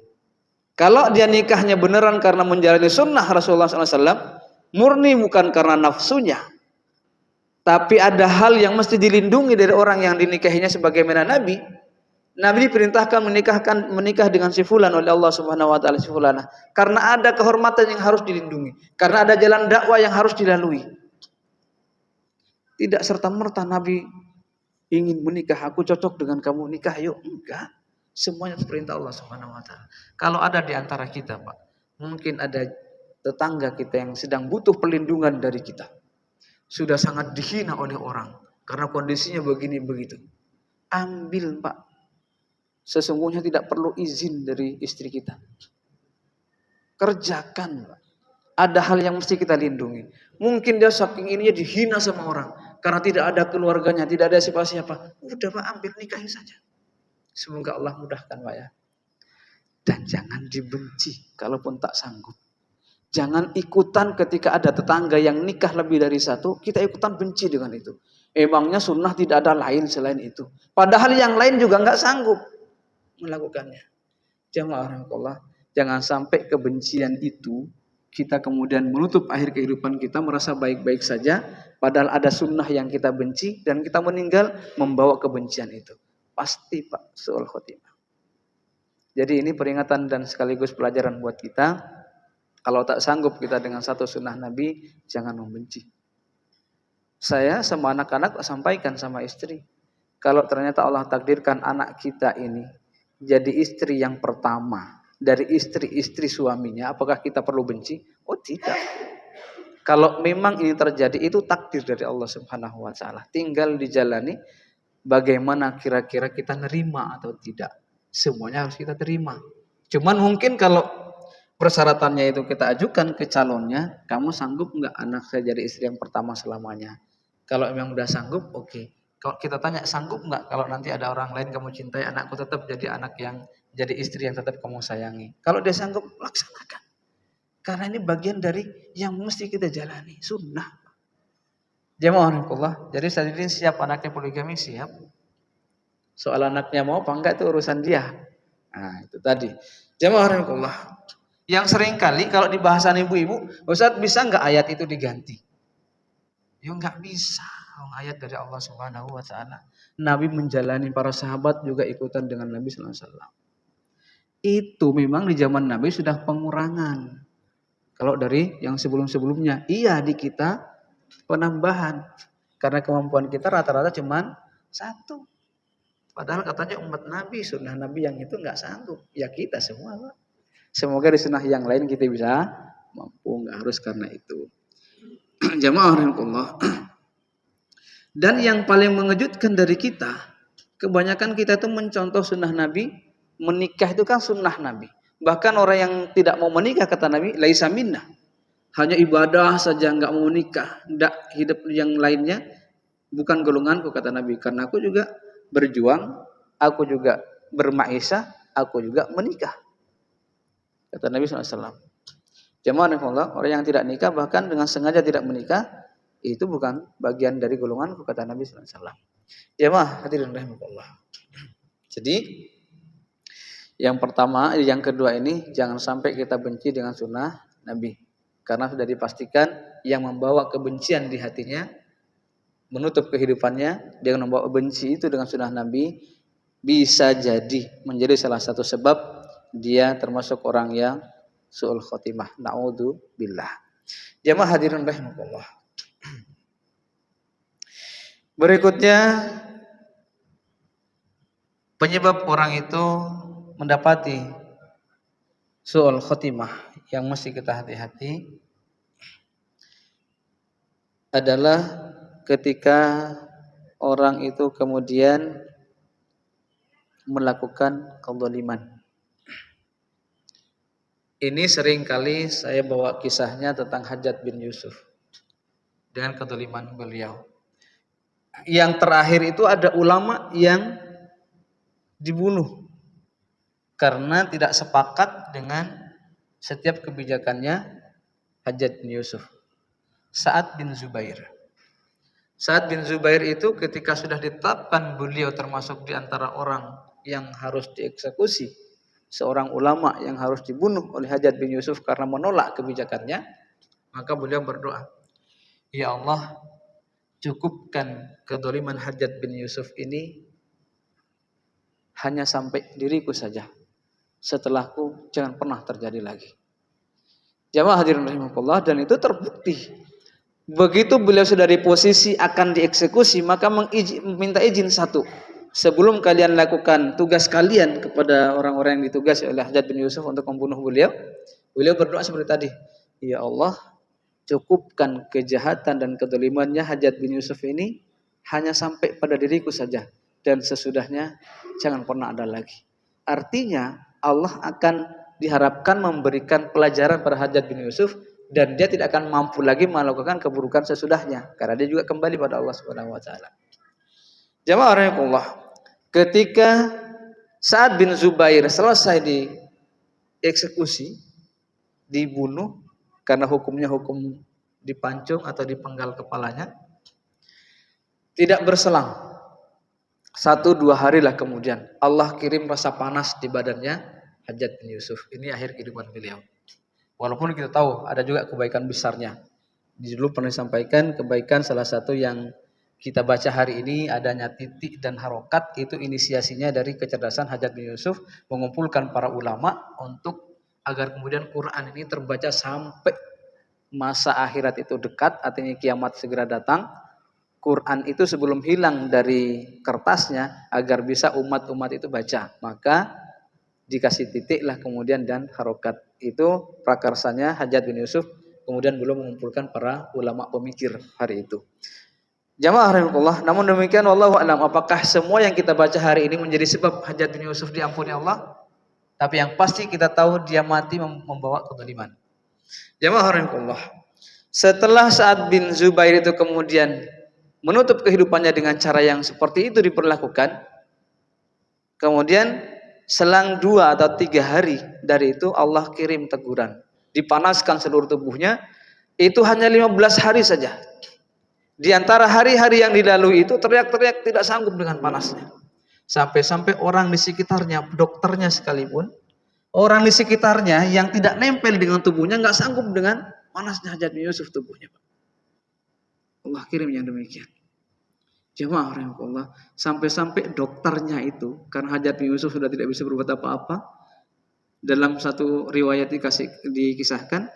Kalau dia nikahnya beneran karena menjalani sunnah Rasulullah SAW, murni bukan karena nafsunya, tapi ada hal yang mesti dilindungi dari orang yang dinikahinya sebagaimana Nabi. Nabi diperintahkan menikah dengan si fulan oleh Allah Subhanahu wa taala, si fulana, karena ada kehormatan yang harus dilindungi, karena ada jalan dakwah yang harus dilalui. Tidak serta-merta Nabi ingin menikah, aku cocok dengan kamu, nikah yuk. Enggak. Semuanya perintah Allah Subhanahu wa taala. Kalau ada di antara kita, Pak, mungkin ada tetangga kita yang sedang butuh perlindungan dari kita. Sudah sangat dihina oleh orang karena kondisinya begini begitu. Ambil, Pak. Sesungguhnya tidak perlu izin dari istri kita. Kerjakan, Pak. Ada hal yang mesti kita lindungi. Mungkin dia saking ininya dihina sama orang karena tidak ada keluarganya, tidak ada siapa-siapa. Udah, Pak, ambil, nikahin saja. Semoga Allah mudahkan, Pak, ya. Dan jangan dibenci kalaupun tak sanggup. Jangan ikutan ketika ada tetangga yang nikah lebih dari satu, kita ikutan benci dengan itu. Emangnya sunnah tidak ada lain selain itu. Padahal yang lain juga nggak sanggup melakukannya. Jamaah rahimakumullah, jangan sampai kebencian itu kita kemudian menutup akhir kehidupan kita merasa baik-baik saja, padahal ada sunnah yang kita benci dan kita meninggal membawa kebencian itu. Pasti, Pak, su'ul khotimah. Jadi ini peringatan dan sekaligus pelajaran buat kita. Kalau tak sanggup kita dengan satu sunnah Nabi, jangan membenci. Saya sama anak-anak sampaikan sama istri, kalau ternyata Allah takdirkan anak kita ini jadi istri yang pertama dari istri-istri suaminya, apakah kita perlu benci? Oh tidak. Kalau memang ini terjadi, itu takdir dari Allah Subhanahu wa taala. Tinggal dijalani bagaimana kira-kira kita nerima atau tidak. Semuanya harus kita terima. Cuman mungkin kalau persyaratannya itu kita ajukan ke calonnya, kamu sanggup nggak anak saya jadi istri yang pertama selamanya? Kalau memang udah sanggup, oke. Kalau kita tanya sanggup nggak kalau nanti ada orang lain kamu cintai, anakku tetap jadi anak yang jadi istri yang tetap kamu sayangi. Kalau dia sanggup, laksanakan. Karena ini bagian dari yang mesti kita jalani, sunnah. Jamaah rahimakumullah. Jadi saat ini siap anaknya poligami, siap. Soal anaknya mau apa enggak itu urusan dia. Nah itu tadi. Jamaah rahimakumullah. Yang sering kali kalau di bahasan ibu-ibu, Ustaz bisa enggak ayat itu diganti? Ya enggak bisa. Ayat dari Allah Subhanahu wa taala. Nabi menjalani, para sahabat juga ikutan dengan Nabi sallallahu alaihi wasallam. Itu memang di zaman Nabi sudah pengurangan. Kalau dari yang sebelum-sebelumnya, iya di kita penambahan. Karena kemampuan kita rata-rata cuman satu. Padahal katanya umat Nabi, sunnah Nabi yang itu enggak sanggup. Ya kita semua, Pak. Semoga di sunnah yang lain kita bisa mampu, enggak harus karena itu. Jamaah rahimakumullah. Dan yang paling mengejutkan dari kita, kebanyakan kita itu mencontoh sunnah Nabi, menikah itu kan sunnah Nabi. Bahkan orang yang tidak mau menikah kata Nabi, laisa minna. Hanya ibadah saja enggak mau menikah, enggak hidup yang lainnya bukan golonganku kata Nabi. Karena aku juga berjuang, aku juga bermaisah, aku juga menikah. Kata Nabi SAW. Jamaah orang yang tidak nikah bahkan dengan sengaja tidak menikah, itu bukan bagian dari golonganku kata Nabi SAW. Jamaah hadirin rahimakumullah. Jadi yang pertama, yang kedua ini jangan sampai kita benci dengan sunnah Nabi. Karena sudah dipastikan yang membawa kebencian di hatinya, menutup kehidupannya dengan membawa benci itu dengan sunnah Nabi, bisa jadi menjadi salah satu sebab dia termasuk orang yang su'ul khotimah. Na'udzubillah. Jamaah hadirin rahimakumullah. Berikutnya, penyebab orang itu mendapati su'ul khotimah yang mesti kita hati-hati adalah ketika orang itu kemudian melakukan kezaliman. Ini sering kali saya bawa kisahnya tentang Hajjaj bin Yusuf dengan kezaliman beliau. Yang terakhir itu ada ulama yang dibunuh karena tidak sepakat dengan setiap kebijakannya Hajjaj bin Yusuf. Sa'ad bin Zubair. Sa'ad bin Zubair itu ketika sudah ditetapkan beliau termasuk di antara orang yang harus dieksekusi seorang ulama yang harus dibunuh oleh Hajjaj bin Yusuf karena menolak kebijakannya, maka beliau berdoa, "Ya Allah, cukupkan kedoliman Hajjaj bin Yusuf ini hanya sampai diriku saja. Setelahku jangan pernah terjadi lagi." Jamaah hadirin rahimakumullah, dan itu terbukti. Begitu beliau sudah di posisi akan dieksekusi, maka minta izin satu. Sebelum kalian lakukan tugas kalian kepada orang-orang yang ditugasi oleh Hajjaj bin Yusuf untuk membunuh beliau, beliau berdoa seperti tadi, "Ya Allah, cukupkan kejahatan dan kedolimannya Hajjaj bin Yusuf ini hanya sampai pada diriku saja, dan sesudahnya jangan pernah ada lagi." Artinya Allah akan diharapkan memberikan pelajaran pada Hajjaj bin Yusuf, dan dia tidak akan mampu lagi melakukan keburukan sesudahnya karena dia juga kembali pada Allah Subhanahu wa taala. Jamaah rahimakumullah, ketika Sa'ad bin Zubair selesai dieksekusi, dibunuh karena hukumnya hukum dipancung atau dipenggal kepalanya, tidak berselang 1-2 hari lah kemudian Allah kirim rasa panas di badannya Hajjaj bin Yusuf. Ini akhir kehidupan beliau. Walaupun kita tahu ada juga kebaikan besarnya. Dulu pernah disampaikan kebaikan salah satu yang kita baca hari ini adanya titik dan harokat, itu inisiasinya dari kecerdasan Hajjaj bin Yusuf mengumpulkan para ulama untuk agar kemudian Quran ini terbaca sampai masa akhirat itu dekat, artinya kiamat segera datang. Quran itu sebelum hilang dari kertasnya agar bisa umat-umat itu baca, maka dikasih titik lah kemudian dan harokat. Itu prakarsanya Hajjaj bin Yusuf, kemudian belum mengumpulkan para ulama pemikir hari itu. Jamaah rahimakumullah, namun demikian wallahu a'lam, apakah semua yang kita baca hari ini menjadi sebab Hajjaj bin Yusuf diampuni Allah? Tapi yang pasti kita tahu dia mati membawa kezaliman. Jamaah rahimakumullah, setelah Sa'ad bin Zubair itu kemudian menutup kehidupannya dengan cara yang seperti itu diperlakukan, kemudian selang 2 atau 3 hari dari itu Allah kirim teguran, dipanaskan seluruh tubuhnya. Itu hanya 15 hari saja. Di antara hari-hari yang dilalui itu teriak-teriak tidak sanggup dengan panasnya. Sampai-sampai orang di sekitarnya, dokternya sekalipun, orang di sekitarnya yang tidak nempel dengan tubuhnya nggak sanggup dengan panasnya Hajjaj bin Yusuf tubuhnya. Allah kirim yang demikian. Jemaah rahimakumullah, sampai-sampai dokternya itu, karena Hajjaj bin Yusuf sudah tidak bisa berbuat apa-apa, dalam satu riwayat dikisahkan,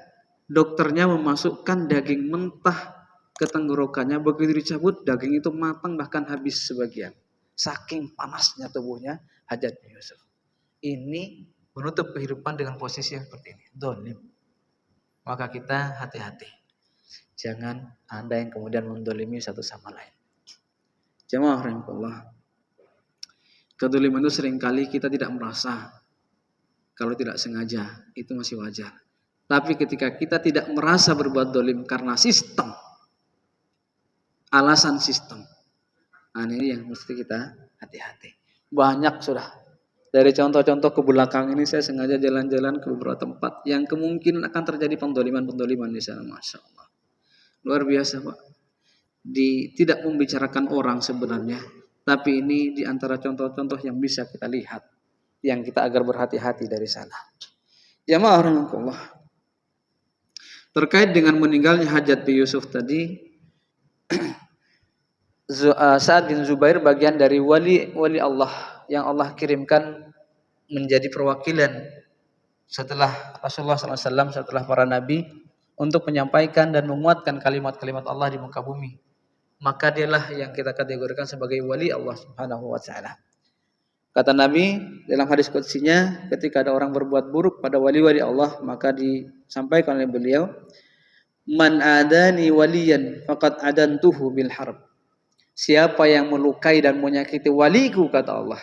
dokternya memasukkan daging mentah ke tenggorokannya, begitu dicabut daging itu matang bahkan habis sebagian. Saking panasnya tubuhnya Hajjaj bin Yusuf. Ini menutup kehidupan dengan posisi yang seperti ini, dolim. Maka kita hati-hati, jangan ada yang kemudian mendolimi satu sama lain. Jamaah rahimakumullah, kedoliman itu seringkali kita tidak merasa, kalau tidak sengaja itu masih wajar. Tapi ketika kita tidak merasa berbuat dolim karena sistem, alasan sistem, nah ini yang mesti kita hati-hati. Banyak sudah dari contoh-contoh ke belakang ini, saya sengaja jalan-jalan ke beberapa tempat yang kemungkinan akan terjadi pendoliman-pendoliman di sana, masya Allah, luar biasa Pak. Tidak membicarakan orang sebenarnya, tapi ini di antara contoh-contoh yang bisa kita lihat, yang kita agar berhati-hati dari sana. Jamaah rahimakumullah, terkait dengan meninggalnya Hajjaj bin Yusuf tadi, Sa'ad bin Zubair bagian dari wali Allah yang Allah kirimkan menjadi perwakilan setelah Rasulullah SAW, setelah para nabi, untuk menyampaikan dan menguatkan kalimat-kalimat Allah di muka bumi. Maka dialah yang kita kategorikan sebagai wali Allah Subhanahu wa taala. Kata Nabi dalam hadis qudsinya, ketika ada orang berbuat buruk pada wali-wali Allah, maka disampaikan oleh beliau, "Man adani waliyan faqad adantuhu bil harb." Siapa yang melukai dan menyakiti waliku, kata Allah,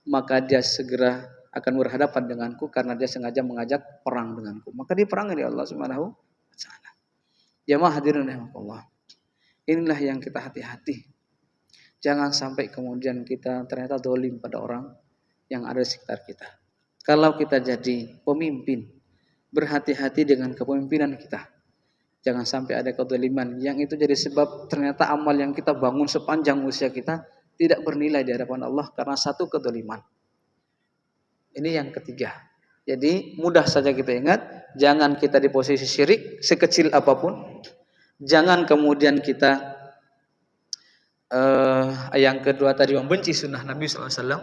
maka dia segera akan berhadapan denganku karena dia sengaja mengajak perang denganku. Maka diperangi oleh Allah Subhanahu wa taala. Jamaah hadirin rahimakumullah, inilah yang kita hati-hati. Jangan sampai kemudian kita ternyata dolim pada orang yang ada di sekitar kita. Kalau kita jadi pemimpin, berhati-hati dengan kepemimpinan kita. Jangan sampai ada kedoliman yang itu jadi sebab ternyata amal yang kita bangun sepanjang usia kita tidak bernilai di hadapan Allah karena satu kedoliman. Ini yang ketiga. Jadi mudah saja kita ingat, jangan kita di posisi syirik sekecil apapun. Jangan kemudian kita yang kedua tadi membenci sunnah Nabi SAW.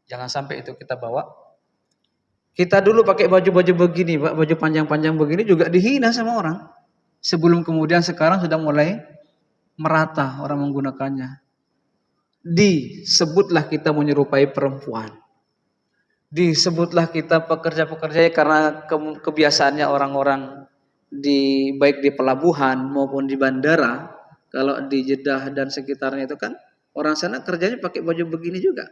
Jangan sampai itu kita bawa. Kita dulu pakai baju-baju begini, Pak, baju panjang-panjang begini juga dihina sama orang. Sebelum kemudian sekarang sudah mulai merata orang menggunakannya. Disebutlah kita menyerupai perempuan. Disebutlah kita pekerja-pekerja karena kebiasaannya orang-orang baik di pelabuhan maupun di bandara, kalau di Jeddah dan sekitarnya itu kan orang sana kerjanya pakai baju begini juga.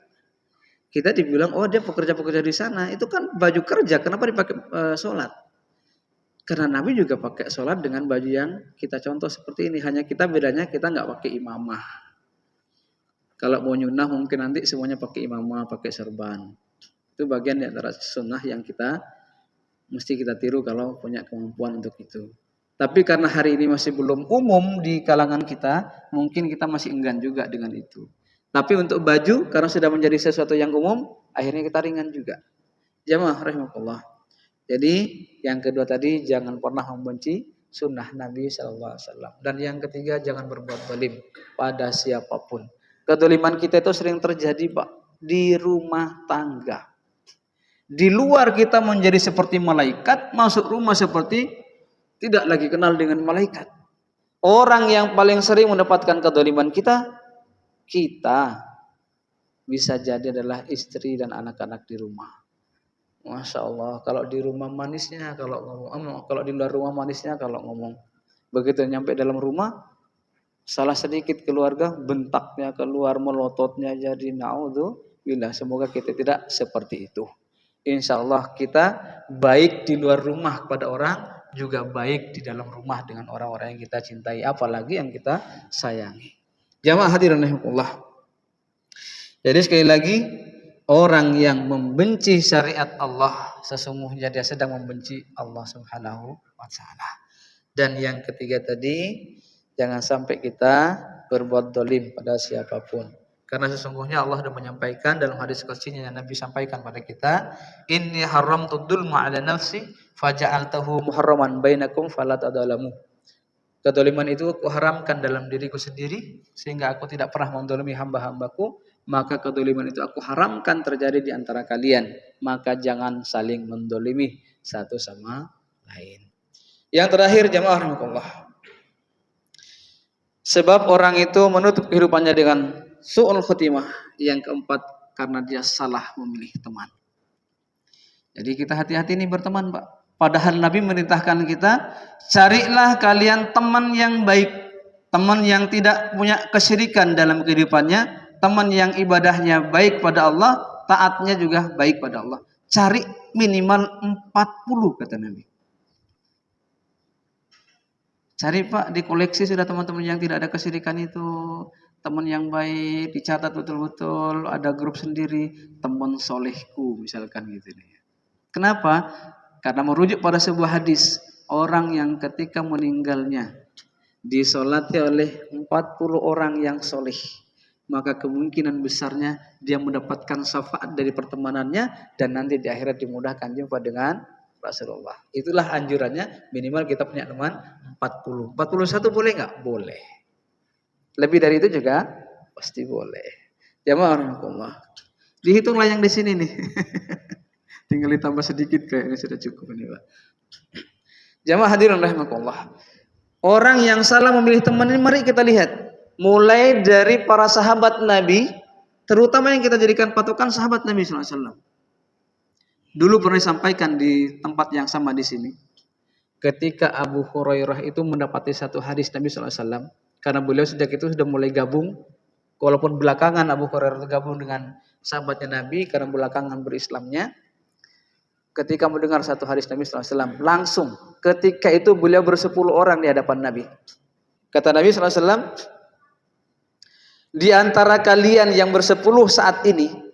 Kita dibilang oh dia pekerja-pekerja di sana, itu kan baju kerja, kenapa dipakai sholat? Karena Nabi juga pakai sholat dengan baju yang kita contoh seperti ini, hanya kita bedanya kita nggak pakai imamah. Kalau mau nyunah mungkin nanti semuanya pakai imamah, pakai serban. Itu bagian di antara sunnah yang kita mesti kita tiru kalau punya kemampuan untuk itu. Tapi karena hari ini masih belum umum di kalangan kita, mungkin kita masih enggan juga dengan itu. Tapi untuk baju, karena sudah menjadi sesuatu yang umum, akhirnya kita ringan juga. Jamaah rahimakumullah. Jadi yang kedua tadi, jangan pernah membenci sunnah Nabi SAW. Dan yang ketiga, jangan berbuat zalim pada siapapun. Kedzaliman kita itu sering terjadi, Pak, di rumah tangga. Di luar kita menjadi seperti malaikat, masuk rumah seperti tidak lagi kenal dengan malaikat. Orang yang paling sering mendapatkan kedzaliman kita bisa jadi adalah istri dan anak-anak di rumah. Masya Allah, kalau di rumah manisnya kalau ngomong, kalau di luar rumah manisnya kalau ngomong. Begitu nyampe dalam rumah, salah sedikit keluarga, bentaknya keluar, melototnya jadi naudzubillah. Semoga kita tidak seperti itu. Insya Allah kita baik di luar rumah kepada orang, juga baik di dalam rumah dengan orang-orang yang kita cintai, apalagi yang kita sayangi. Jamaah hadirin rahimakumullah. Jadi sekali lagi, orang yang membenci syariat Allah, sesungguhnya dia sedang membenci Allah Subhanahu wa Ta'ala. Dan yang ketiga tadi, jangan sampai kita berbuat zalim pada siapapun. Karena sesungguhnya Allah sudah menyampaikan dalam hadis qudsinya yang Nabi sampaikan pada kita, inni haramtu dzulma 'ala nafsi faja'altahu muharraman bainakum fala tadzalamu. Kedzaliman itu aku haramkan dalam diriku sendiri sehingga aku tidak pernah menzalimi hamba-hambaku, maka kedzaliman itu aku haramkan terjadi di antara kalian, maka jangan saling menzalimi satu sama lain. Yang terakhir jamaah rahimakumullah. Sebab orang itu menutup kehidupannya dengan su'ul khotimah. Yang keempat, karena dia salah memilih teman. Jadi kita hati-hati nih berteman, Pak. Padahal Nabi merintahkan kita, carilah kalian teman yang baik, teman yang tidak punya kesyirikan dalam kehidupannya, teman yang ibadahnya baik pada Allah, taatnya juga baik pada Allah. Cari minimal 40 kata Nabi. Cari, Pak, di koleksi sudah teman-teman yang tidak ada kesyirikan itu, teman yang baik, dicatat betul-betul, ada grup sendiri, teman solehku misalkan gitu nih. Kenapa? Karena merujuk pada sebuah hadis, orang yang ketika meninggalnya disolati oleh 40 orang yang soleh, maka kemungkinan besarnya dia mendapatkan syafaat dari pertemanannya dan nanti di akhirat dimudahkan jumpa dengan Rasulullah. Itulah anjurannya, minimal kita punya teman 40. 41 boleh nggak? Boleh. Lebih dari itu juga pasti boleh. Jamaah rahimakumullah. Dihitunglah yang di sini nih. Tinggal ditambah sedikit kayaknya sudah cukup ini, Pak. Jamaah hadirin rahimakumullah. Orang yang salah memilih teman ini mari kita lihat. Mulai dari para sahabat Nabi, terutama yang kita jadikan patokan sahabat Nabi SAW. Dulu pernah disampaikan di tempat yang sama di sini. Ketika Abu Hurairah itu mendapati satu hadis Nabi SAW. Karena beliau sejak itu sudah mulai gabung. Walaupun belakangan Abu Hurairah gabung dengan sahabatnya Nabi. Karena belakangan berislamnya. Ketika mendengar satu hadis Nabi SAW. Langsung ketika itu beliau bersepuluh orang di hadapan Nabi. Kata Nabi SAW. Di antara kalian yang bersepuluh saat ini.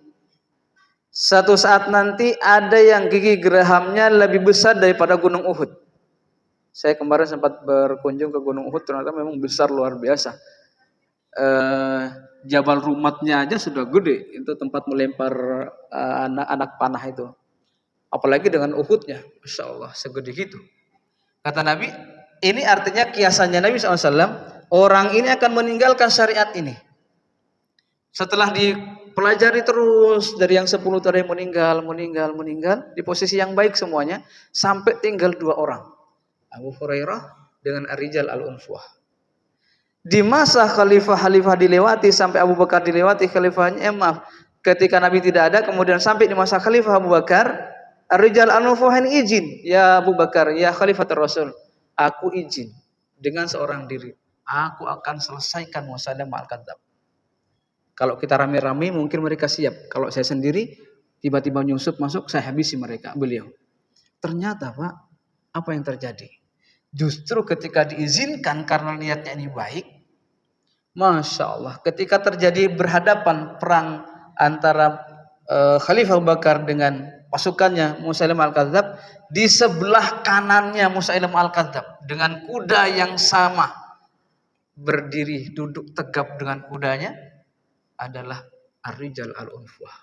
Satu saat nanti ada yang gigi gerahamnya lebih besar daripada gunung Uhud. Saya kemarin sempat berkunjung ke gunung Uhud, ternyata memang besar luar biasa. Jabal Rumatnya aja sudah gede, itu tempat melempar anak panah itu. Apalagi dengan Uhudnya, Masya Allah, segede gitu. Kata Nabi, ini artinya kiasannya Nabi SAW, orang ini akan meninggalkan syariat ini. Setelah dipelajari terus dari yang 10 tadi meninggal, di posisi yang baik semuanya, sampai tinggal 2 orang. Abu Hurairah dengan Ar-Rijal Al-Unfuah. Di masa khalifah dilewati sampai Abu Bakar dilewati khalifahnya, ketika Nabi tidak ada, kemudian sampai di masa khalifah Abu Bakar, Ar-Rijal Al-Unfuah ini izin, ya Abu Bakar, ya Khalifatul Rasul, aku izin dengan seorang diri, aku akan selesaikan Musailamah Al-Kadzdzab. Kalau kita rame-rame mungkin mereka siap. Kalau saya sendiri tiba-tiba nyusup masuk, saya habisi mereka. Beliau. Ternyata Pak, apa yang terjadi? Justru ketika diizinkan karena niatnya ini baik, Masya Allah, ketika terjadi berhadapan perang antara Khalifah Abu Bakar dengan pasukannya Musailamah Al-Kadzdzab, di sebelah kanannya Musailamah Al-Kadzdzab dengan kuda yang sama, berdiri duduk tegap dengan kudanya adalah Ar-Rijal Al-Unfuah.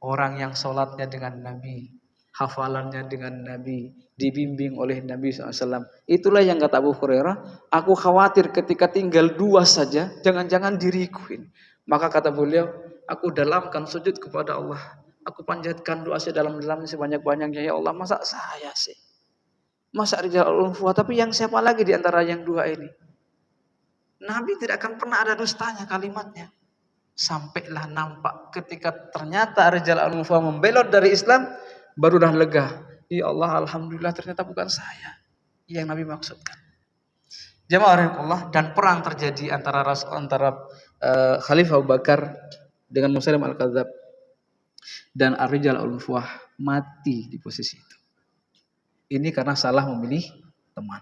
Orang yang sholatnya dengan Nabi, hafalannya dengan Nabi, dibimbing oleh Nabi SAW. Itulah yang kata Abu Hurairah, aku khawatir ketika tinggal 2 saja, jangan-jangan dirikuin. Maka kata beliau, aku dalamkan sujud kepada Allah. Aku panjatkan doa sedalam-dalamnya sebanyak-banyaknya. Ya Allah, masa saya sih? Masa Rijal Al-Unfuah, tapi yang siapa lagi di antara yang 2 ini? Nabi tidak akan pernah ada dustanya kalimatnya. Sampailah nampak ketika ternyata Rijal Al-Unfuah membelot dari Islam, barulah lega. Ya Allah, alhamdulillah ternyata bukan saya yang Nabi maksudkan. Jamaah rahimahullah, dan perang terjadi antara Khalifah Abu Bakar dengan Musailamah Al-Kadzdzab, dan Ar-Rijal Al-Unfuah mati di posisi itu. Ini karena salah memilih teman.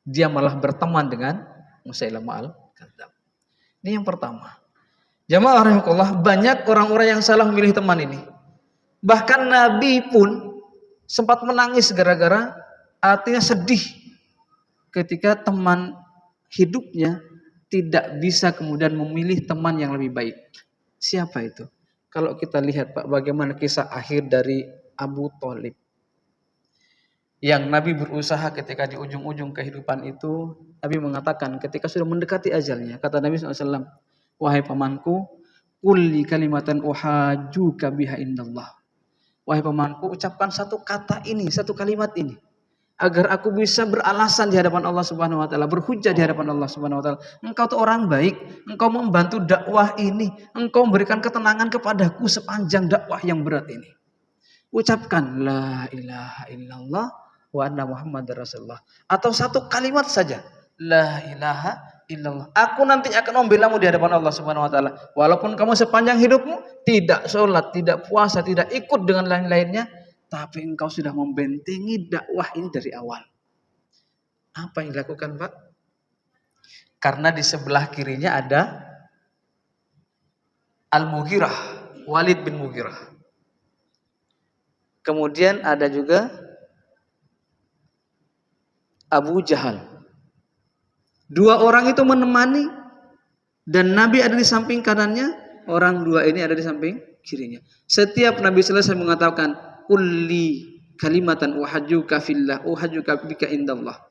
Dia malah berteman dengan Musailamah Al-Kadzdzab. Ini yang pertama. Jamaah rahimahullah, banyak orang-orang yang salah memilih teman ini. Bahkan Nabi pun sempat menangis gara-gara, artinya sedih ketika teman hidupnya tidak bisa kemudian memilih teman yang lebih baik. Siapa itu? Kalau kita lihat Pak, bagaimana kisah akhir dari Abu Thalib. Yang Nabi berusaha ketika di ujung-ujung kehidupan itu, Nabi mengatakan ketika sudah mendekati ajalnya, kata Nabi SAW, wahai pamanku, qul kalimatan uhajjuka biha indallah. Wahai pamanku, ucapkan satu kata ini, satu kalimat ini, agar aku bisa beralasan di hadapan Allah Subhanahu wa taala, berhujjah di hadapan Allah Subhanahu wa taala. Engkau tuh orang baik, engkau membantu dakwah ini, engkau memberikan ketenangan kepadaku sepanjang dakwah yang berat ini. Ucapkan la ilaha illallah wa anna Muhammadar Rasulullah, atau satu kalimat saja, la ilaha illallah. Aku nanti akan membelamu di hadapan Allah Subhanahu wa taala. Walaupun kamu sepanjang hidupmu tidak sholat, tidak puasa, tidak ikut dengan lain-lainnya, tapi engkau sudah membentengi dakwah ini dari awal. Apa yang dilakukan Pak? Karena di sebelah kirinya ada Al-Mughirah, Walid bin Mughirah. Kemudian ada juga Abu Jahal. 2 orang itu menemani, dan Nabi ada di samping kanannya, orang 2 ini ada di samping kirinya. Setiap Nabi selesai mengatakan, "Qulli kalimatan uhajjuka fillah, uhajjuka bika indallah."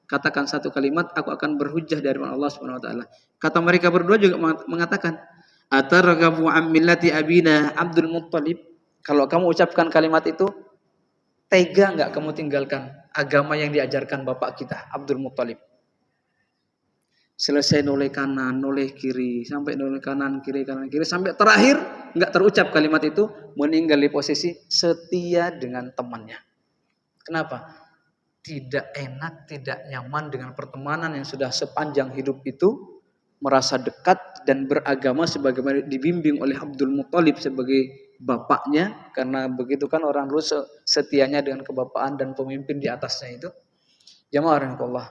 Katakan satu kalimat, aku akan berhujjah dari Allah Subhanahu wa taala. Kata mereka berdua juga mengatakan, "Atarghabu an millati abina Abdul Muttalib?" Kalau kamu ucapkan kalimat itu, tega enggak kamu tinggalkan agama yang diajarkan bapak kita, Abdul Muttalib? Selesai noleh kanan, noleh kiri, sampai noleh kanan kiri, sampai terakhir enggak terucap kalimat itu, meninggal di posisi setia dengan temannya. Kenapa? Tidak enak, tidak nyaman dengan pertemanan yang sudah sepanjang hidup itu, merasa dekat dan beragama sebagaimana dibimbing oleh Abdul Muttalib sebagai bapaknya, karena begitu kan orang dulu setianya dengan kebapaan dan pemimpin di atasnya itu. Jamaah rahimahullah,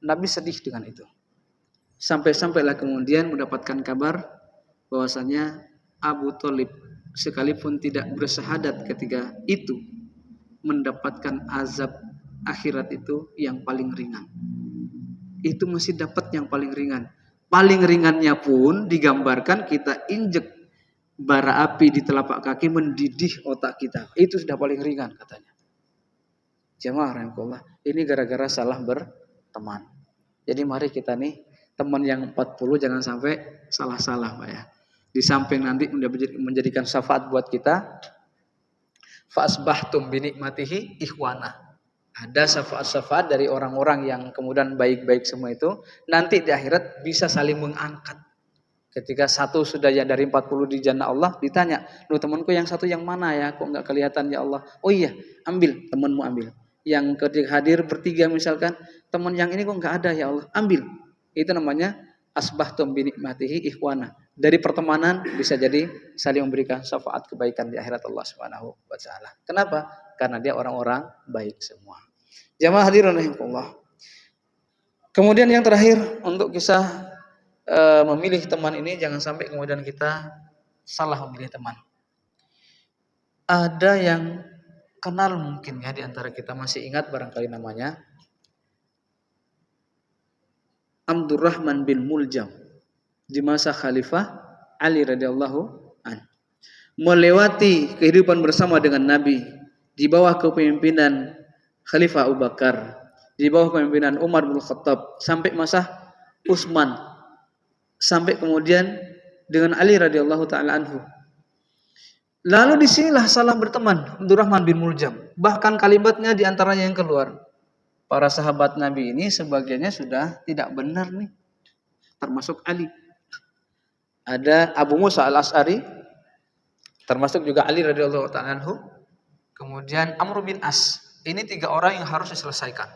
Nabi sedih dengan itu. Sampailah kemudian mendapatkan kabar bahwasanya Abu Thalib sekalipun tidak bersyahadat ketika itu, mendapatkan azab akhirat itu yang paling ringan. Itu masih dapat yang paling ringan. Paling ringannya pun digambarkan kita injek bara api di telapak kaki mendidih otak kita. Itu sudah paling ringan katanya. Jemaah rahimakumullah, ini gara-gara salah berteman. Jadi mari kita nih teman yang 40 jangan sampai salah-salah Pak ya. Di samping nanti menjadikan syafaat buat kita, fa'asbahtum binikmatihi ikhwana. Ada syafaat-syafaat dari orang-orang yang kemudian baik-baik semua itu, nanti di akhirat bisa saling mengangkat. Ketika satu sudah ya dari 40 di jannah Allah, ditanya, "Lu temanku yang satu yang mana ya? Kok enggak kelihatan ya Allah?" "Oh iya, ambil, temanmu ambil." Yang ketika hadir bertiga misalkan, "Teman yang ini kok enggak ada ya Allah?" "Ambil." Itu namanya asbahtum binikmatihi ikhwana. Dari pertemanan bisa jadi saling memberikan syafaat kebaikan di akhirat Allah Subhanahu wa taala. Kenapa? Karena dia orang-orang baik semua. Jamaah hadirin rahimakumullah. Kemudian yang terakhir untuk kisah memilih teman ini, jangan sampai kemudian kita salah memilih teman. Ada yang kenal mungkin ya di antara kita masih ingat barangkali namanya Abdurrahman bin Muljam di masa Khalifah Ali radhiyallahu an. Melewati kehidupan bersama dengan Nabi di bawah kepemimpinan Khalifah Abu Bakar, di bawah kepemimpinan Umar bin Khattab sampai masa Utsman, sampai kemudian dengan Ali radhiyallahu taala anhu. Lalu disinilah salah berteman Abdurrahman bin Muljam. Bahkan kalimatnya di antaranya yang keluar. Para sahabat Nabi ini sebagiannya sudah tidak benar nih. Termasuk Ali. Ada Abu Musa al-Asy'ari, termasuk juga Ali radhiyallahu taala anhu. Kemudian Amr bin As. Ini 3 orang yang harus diselesaikan.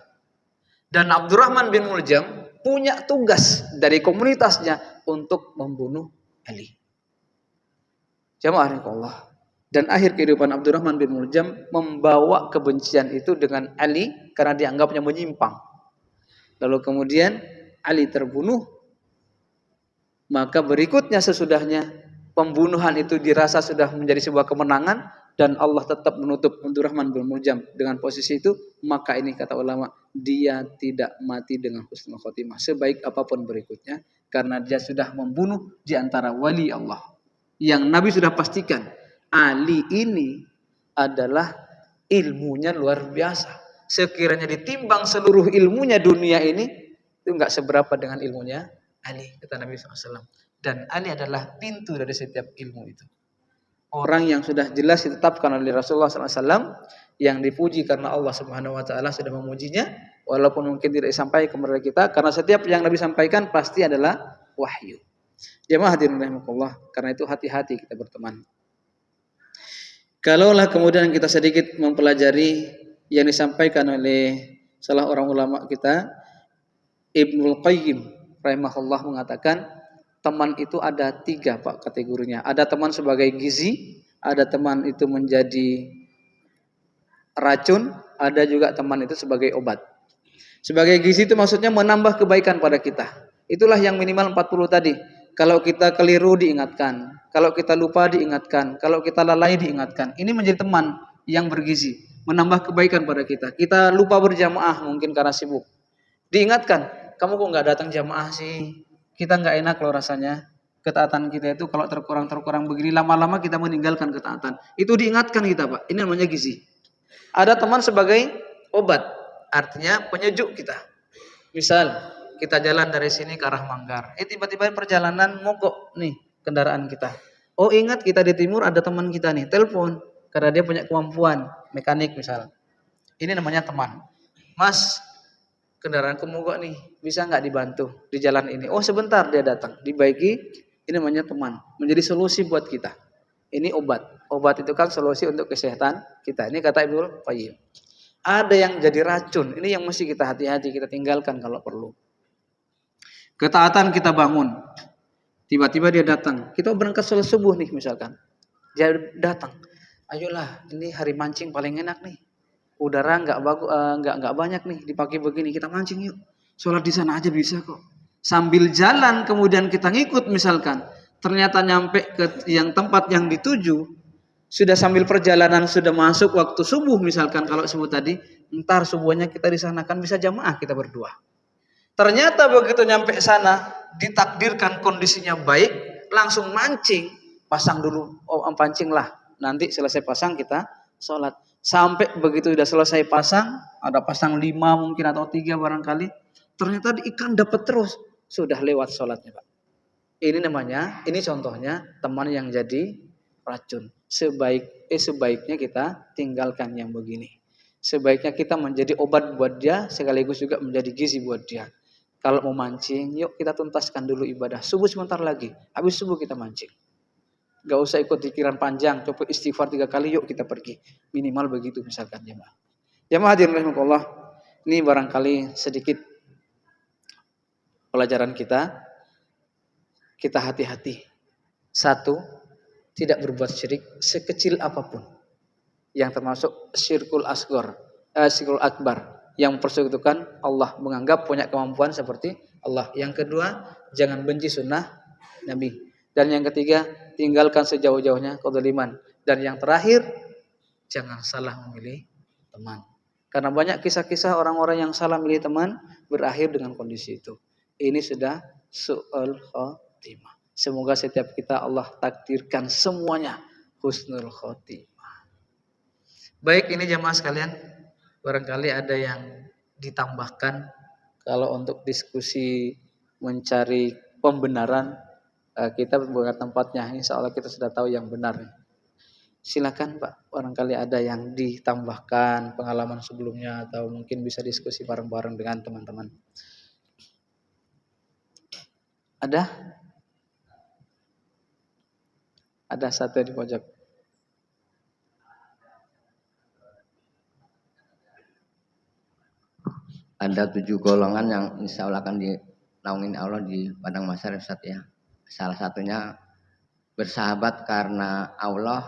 Dan Abdurrahman bin Muljam punya tugas dari komunitasnya untuk membunuh Ali. Jamaah Allah. Dan akhir kehidupan Abdurrahman bin Muljam membawa kebencian itu dengan Ali karena dianggapnya menyimpang. Lalu kemudian Ali terbunuh. Maka berikutnya sesudahnya pembunuhan itu dirasa sudah menjadi sebuah kemenangan dan Allah tetap menutup Abdurrahman bin Muljam dengan posisi itu, maka ini kata ulama, dia tidak mati dengan husnul khotimah sebaik apapun berikutnya karena dia sudah membunuh di antara wali Allah yang Nabi sudah pastikan Ali ini adalah ilmunya luar biasa. Sekiranya ditimbang seluruh ilmunya dunia ini itu enggak seberapa dengan ilmunya Ali, kata Nabi SAW. Dan Ali adalah pintu dari setiap ilmu itu. Orang yang sudah jelas ditetapkan oleh Rasulullah SAW, yang dipuji karena Allah Subhanahu Wa Taala sudah memujinya, walaupun mungkin tidak disampaikan kepada kita, karena setiap yang Nabi sampaikan pasti adalah wahyu. Jemaah hadirin rahimakumullah, karena itu hati-hati kita berteman. Kalaulah kemudian kita sedikit mempelajari yang disampaikan oleh salah orang ulama kita, Ibnul Qayyim rahimahullah mengatakan, teman itu ada 3 Pak kategorinya. Ada teman sebagai gizi, ada teman itu menjadi racun, ada juga teman itu sebagai obat. Sebagai gizi itu maksudnya menambah kebaikan pada kita. Itulah yang minimal 40 tadi. Kalau kita keliru diingatkan, kalau kita lupa diingatkan, kalau kita lalai diingatkan. Ini menjadi teman yang bergizi, menambah kebaikan pada kita. Kita lupa berjamaah mungkin karena sibuk. Diingatkan, kamu kok nggak datang jamaah sih? Kita nggak enak loh rasanya. Ketaatan kita itu kalau terkurang begini, lama-lama kita meninggalkan ketaatan. Itu diingatkan kita Pak. Ini namanya gizi. Ada teman sebagai obat, artinya penyejuk kita. Misal kita jalan dari sini ke arah Manggar, tiba-tiba perjalanan mogok nih kendaraan kita. Oh ingat kita di timur ada teman kita nih, telepon karena dia punya kemampuan mekanik misal. Ini namanya teman. Mas, kendaraanku mogok nih, bisa nggak dibantu di jalan ini? Oh sebentar, dia datang, dibaiki. Ini namanya teman, menjadi solusi buat kita. Ini obat. Obat itu kan solusi untuk kesehatan kita. Ini kata Ibnul Qayyim. Ada yang jadi racun. Ini yang mesti kita hati-hati, kita tinggalkan kalau perlu. Ketaatan kita bangun, tiba-tiba dia datang. Kita berangkat sholat subuh nih misalkan, dia datang. Ayolah, ini hari mancing paling enak nih. Udara nggak banyak nih di pagi begini, kita mancing yuk. Sholat di sana aja bisa kok. Sambil jalan kemudian kita ngikut misalkan, ternyata nyampe ke yang tempat yang dituju, sudah sambil perjalanan sudah masuk waktu subuh misalkan kalau subuh tadi, ntar subuhnya kita di sana kan bisa jamaah kita berdua. Ternyata begitu nyampe sana ditakdirkan kondisinya baik, langsung mancing. pasang dulu, pancing lah. Nanti selesai pasang kita sholat. Sampai begitu sudah selesai pasang, ada pasang 5 mungkin atau 3 barangkali, ternyata di ikan dapat terus, sudah lewat sholatnya Pak. Ini contohnya teman yang jadi racun. Sebaiknya kita tinggalkan yang begini. Sebaiknya kita menjadi obat buat dia, sekaligus juga menjadi gizi buat dia. Kalau mau mancing, yuk kita tuntaskan dulu ibadah. Subuh sebentar lagi, habis subuh kita mancing. Gak usah ikut pikiran panjang, coba istighfar 3 kali, yuk kita pergi. Minimal begitu misalkan jemaah. Jemaah hadirin rahimakumullah, ini barangkali sedikit pelajaran kita. Kita hati-hati. 1, tidak berbuat syirik sekecil apapun. Yang termasuk syirkul akbar, yang mempersekutukan Allah, menganggap punya kemampuan seperti Allah. Yang kedua, jangan benci sunnah Nabi. Dan yang ketiga, tinggalkan sejauh-jauhnya kezaliman. Dan yang terakhir, jangan salah memilih teman. Karena banyak kisah-kisah orang-orang yang salah memilih teman berakhir dengan kondisi itu. Ini sudah su'ul khotimah. Semoga setiap kita Allah takdirkan semuanya husnul khotimah. Baik, ini jamaah sekalian, barangkali ada yang ditambahkan. Kalau untuk diskusi mencari pembenaran, kita bukan tempatnya. Insya Allah kita sudah tahu yang benar. Silakan Pak, barangkali ada yang ditambahkan pengalaman sebelumnya, atau mungkin bisa diskusi bareng-bareng dengan teman-teman. Ada? Ada satu di pojok. Ada 7 golongan yang insya Allah akan dinaungin Allah di padang mahsyar Ustaz ya. Salah satunya bersahabat karena Allah,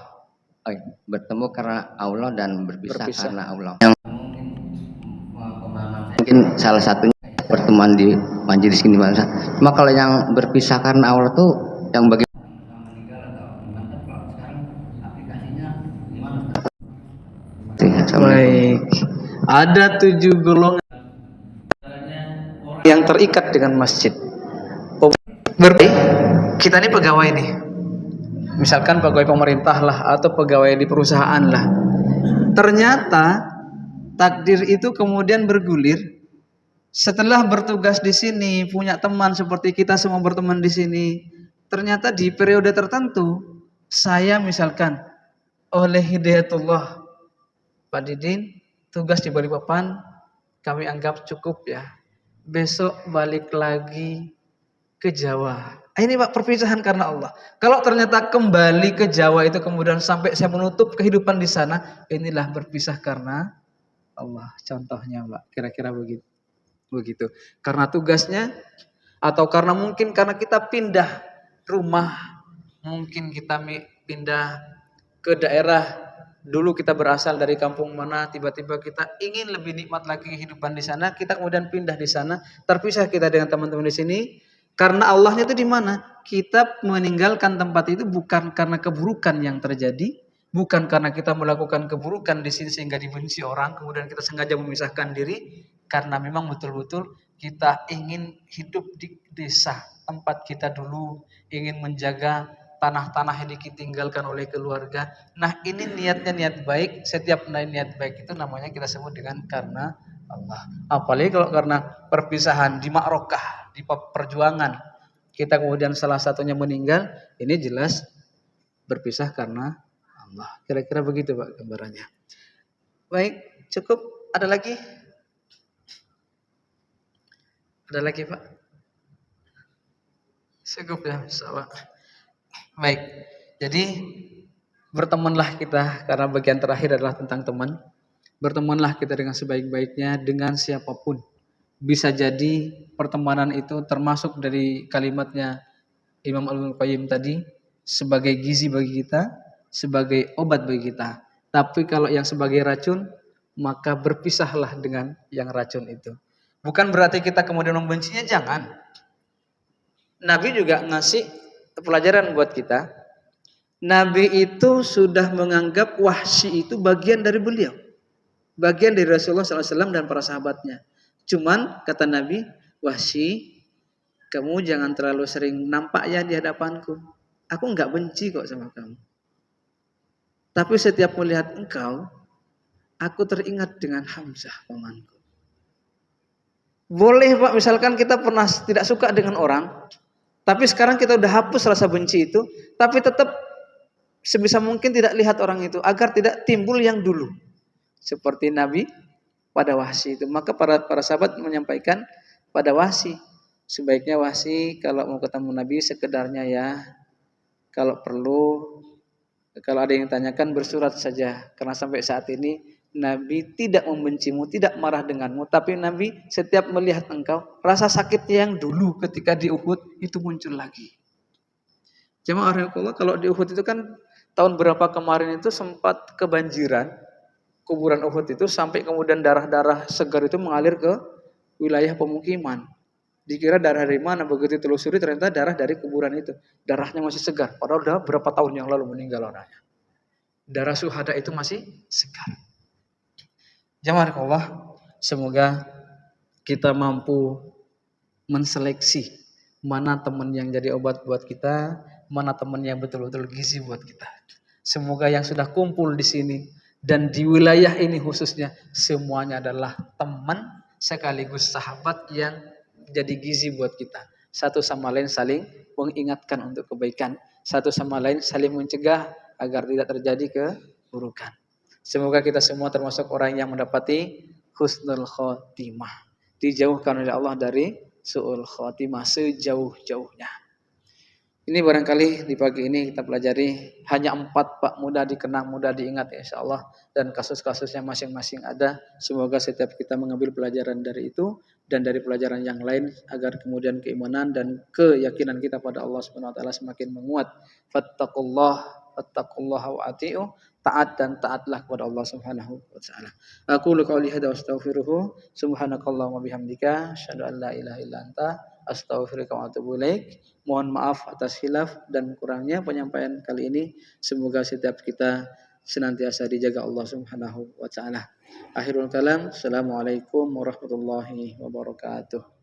bertemu karena Allah dan berpisah. Karena Allah. Yang mungkin salah satunya pertemuan di majelis ini Ustaz. Cuma kalau yang berpisah karena Allah tuh yang bagaimana? Baik, ada 7 golongan yang terikat dengan masjid. Kita ini pegawai nih, misalkan pegawai pemerintah lah, atau pegawai di perusahaan lah. Ternyata takdir itu kemudian bergulir. Setelah bertugas di sini, punya teman seperti kita semua berteman di sini. Ternyata di periode tertentu, saya misalkan oleh hidayatullah, Pak Didin, tugas di Balikpapan kami anggap cukup ya. Besok balik lagi ke Jawa. Ini Pak, perpisahan karena Allah. Kalau ternyata kembali ke Jawa itu kemudian sampai saya menutup kehidupan di sana, inilah berpisah karena Allah. Contohnya Pak, kira-kira begitu. Karena tugasnya, atau karena mungkin karena kita pindah rumah, mungkin kita pindah ke daerah. Dulu kita berasal dari kampung mana, tiba-tiba kita ingin lebih nikmat lagi kehidupan di sana, kita kemudian pindah di sana, terpisah kita dengan teman-teman di sini. Karena Allahnya itu di mana? Kita meninggalkan tempat itu bukan karena keburukan yang terjadi, bukan karena kita melakukan keburukan di sini sehingga dibenci orang, kemudian kita sengaja memisahkan diri, karena memang betul-betul kita ingin hidup di desa tempat kita dulu, ingin menjaga tanah-tanah yang ditinggalkan oleh keluarga. Nah, ini niatnya niat baik. Setiap niat baik itu namanya kita sebut dengan karena Allah. Apalagi kalau karena perpisahan di ma'rokah, di perjuangan, kita kemudian salah satunya meninggal, ini jelas berpisah karena Allah. Kira-kira begitu Pak gambarannya. Baik, cukup. Ada lagi? Ada lagi Pak? Cukup ya, insyaallah. Baik, jadi bertemanlah kita, karena bagian terakhir adalah tentang teman. Bertemanlah kita dengan sebaik-baiknya dengan siapapun. Bisa jadi pertemanan itu termasuk dari kalimatnya Imam Al-Qayyim tadi, sebagai gizi bagi kita, sebagai obat bagi kita. Tapi kalau yang sebagai racun, maka berpisahlah dengan yang racun itu. Bukan berarti kita kemudian membencinya, jangan. Nabi juga ngasih pelajaran buat kita. Nabi itu sudah menganggap Wahsy itu bagian dari beliau, bagian dari Rasulullah SAW dan para sahabatnya. Cuman kata Nabi, Wahsy, kamu jangan terlalu sering nampak ya di hadapanku. aku enggak benci kok sama kamu. Tapi setiap melihat engkau, aku teringat dengan Hamzah pamanku. Boleh Pak, misalkan kita pernah tidak suka dengan orang, tapi sekarang kita udah hapus rasa benci itu, tapi tetap sebisa mungkin tidak lihat orang itu agar tidak timbul yang dulu. Seperti Nabi pada Wahsy itu. Maka para sahabat menyampaikan pada Wahsy, sebaiknya Wahsy kalau mau ketemu Nabi sekedarnya ya. Kalau perlu, kalau ada yang tanyakan bersurat saja. Karena sampai saat ini Nabi tidak membencimu, tidak marah denganmu, tapi Nabi setiap melihat engkau, rasa sakitnya yang dulu ketika di Uhud itu muncul lagi. Jemaah rahimakumullah, kalau di Uhud itu kan tahun berapa kemarin itu sempat kebanjiran kuburan Uhud itu, sampai kemudian darah-darah segar itu mengalir ke wilayah pemukiman. Dikira darah dari mana, begitu telusuri ternyata darah dari kuburan itu. Darahnya masih segar, padahal udah berapa tahun yang lalu meninggal orangnya. Darah syuhada itu masih segar. Jemaah Allah, semoga kita mampu menseleksi mana teman yang jadi obat buat kita, mana teman yang betul-betul gizi buat kita. Semoga yang sudah kumpul di sini dan di wilayah ini khususnya semuanya adalah teman sekaligus sahabat yang jadi gizi buat kita. Satu sama lain saling mengingatkan untuk kebaikan, satu sama lain saling mencegah agar tidak terjadi keburukan. Semoga kita semua termasuk orang yang mendapati husnul khotimah, dijauhkan oleh Allah dari su'ul khotimah sejauh-jauhnya. Ini barangkali di pagi ini kita pelajari hanya 4 Pak, mudah dikenang, mudah diingat ya insyaallah, dan kasus-kasusnya masing-masing ada. Semoga setiap kita mengambil pelajaran dari itu dan dari pelajaran yang lain agar kemudian keimanan dan keyakinan kita pada Allah Subhanahu wa taala semakin menguat. Fattaqullaha wa ati'u, taat dan taatlah kepada Allah Subhanahu wa taala. Aku qouli hadza wa astaghfiruhu subhanakallahumma bihamdika asyhadu an la ilaha illa anta astaghfiruka wa atubu ilaik. Mohon maaf atas khilaf dan kurangnya penyampaian kali ini. Semoga setiap kita senantiasa dijaga Allah Subhanahu wa taala. Akhirul kalam, assalamualaikum warahmatullahi wabarakatuh.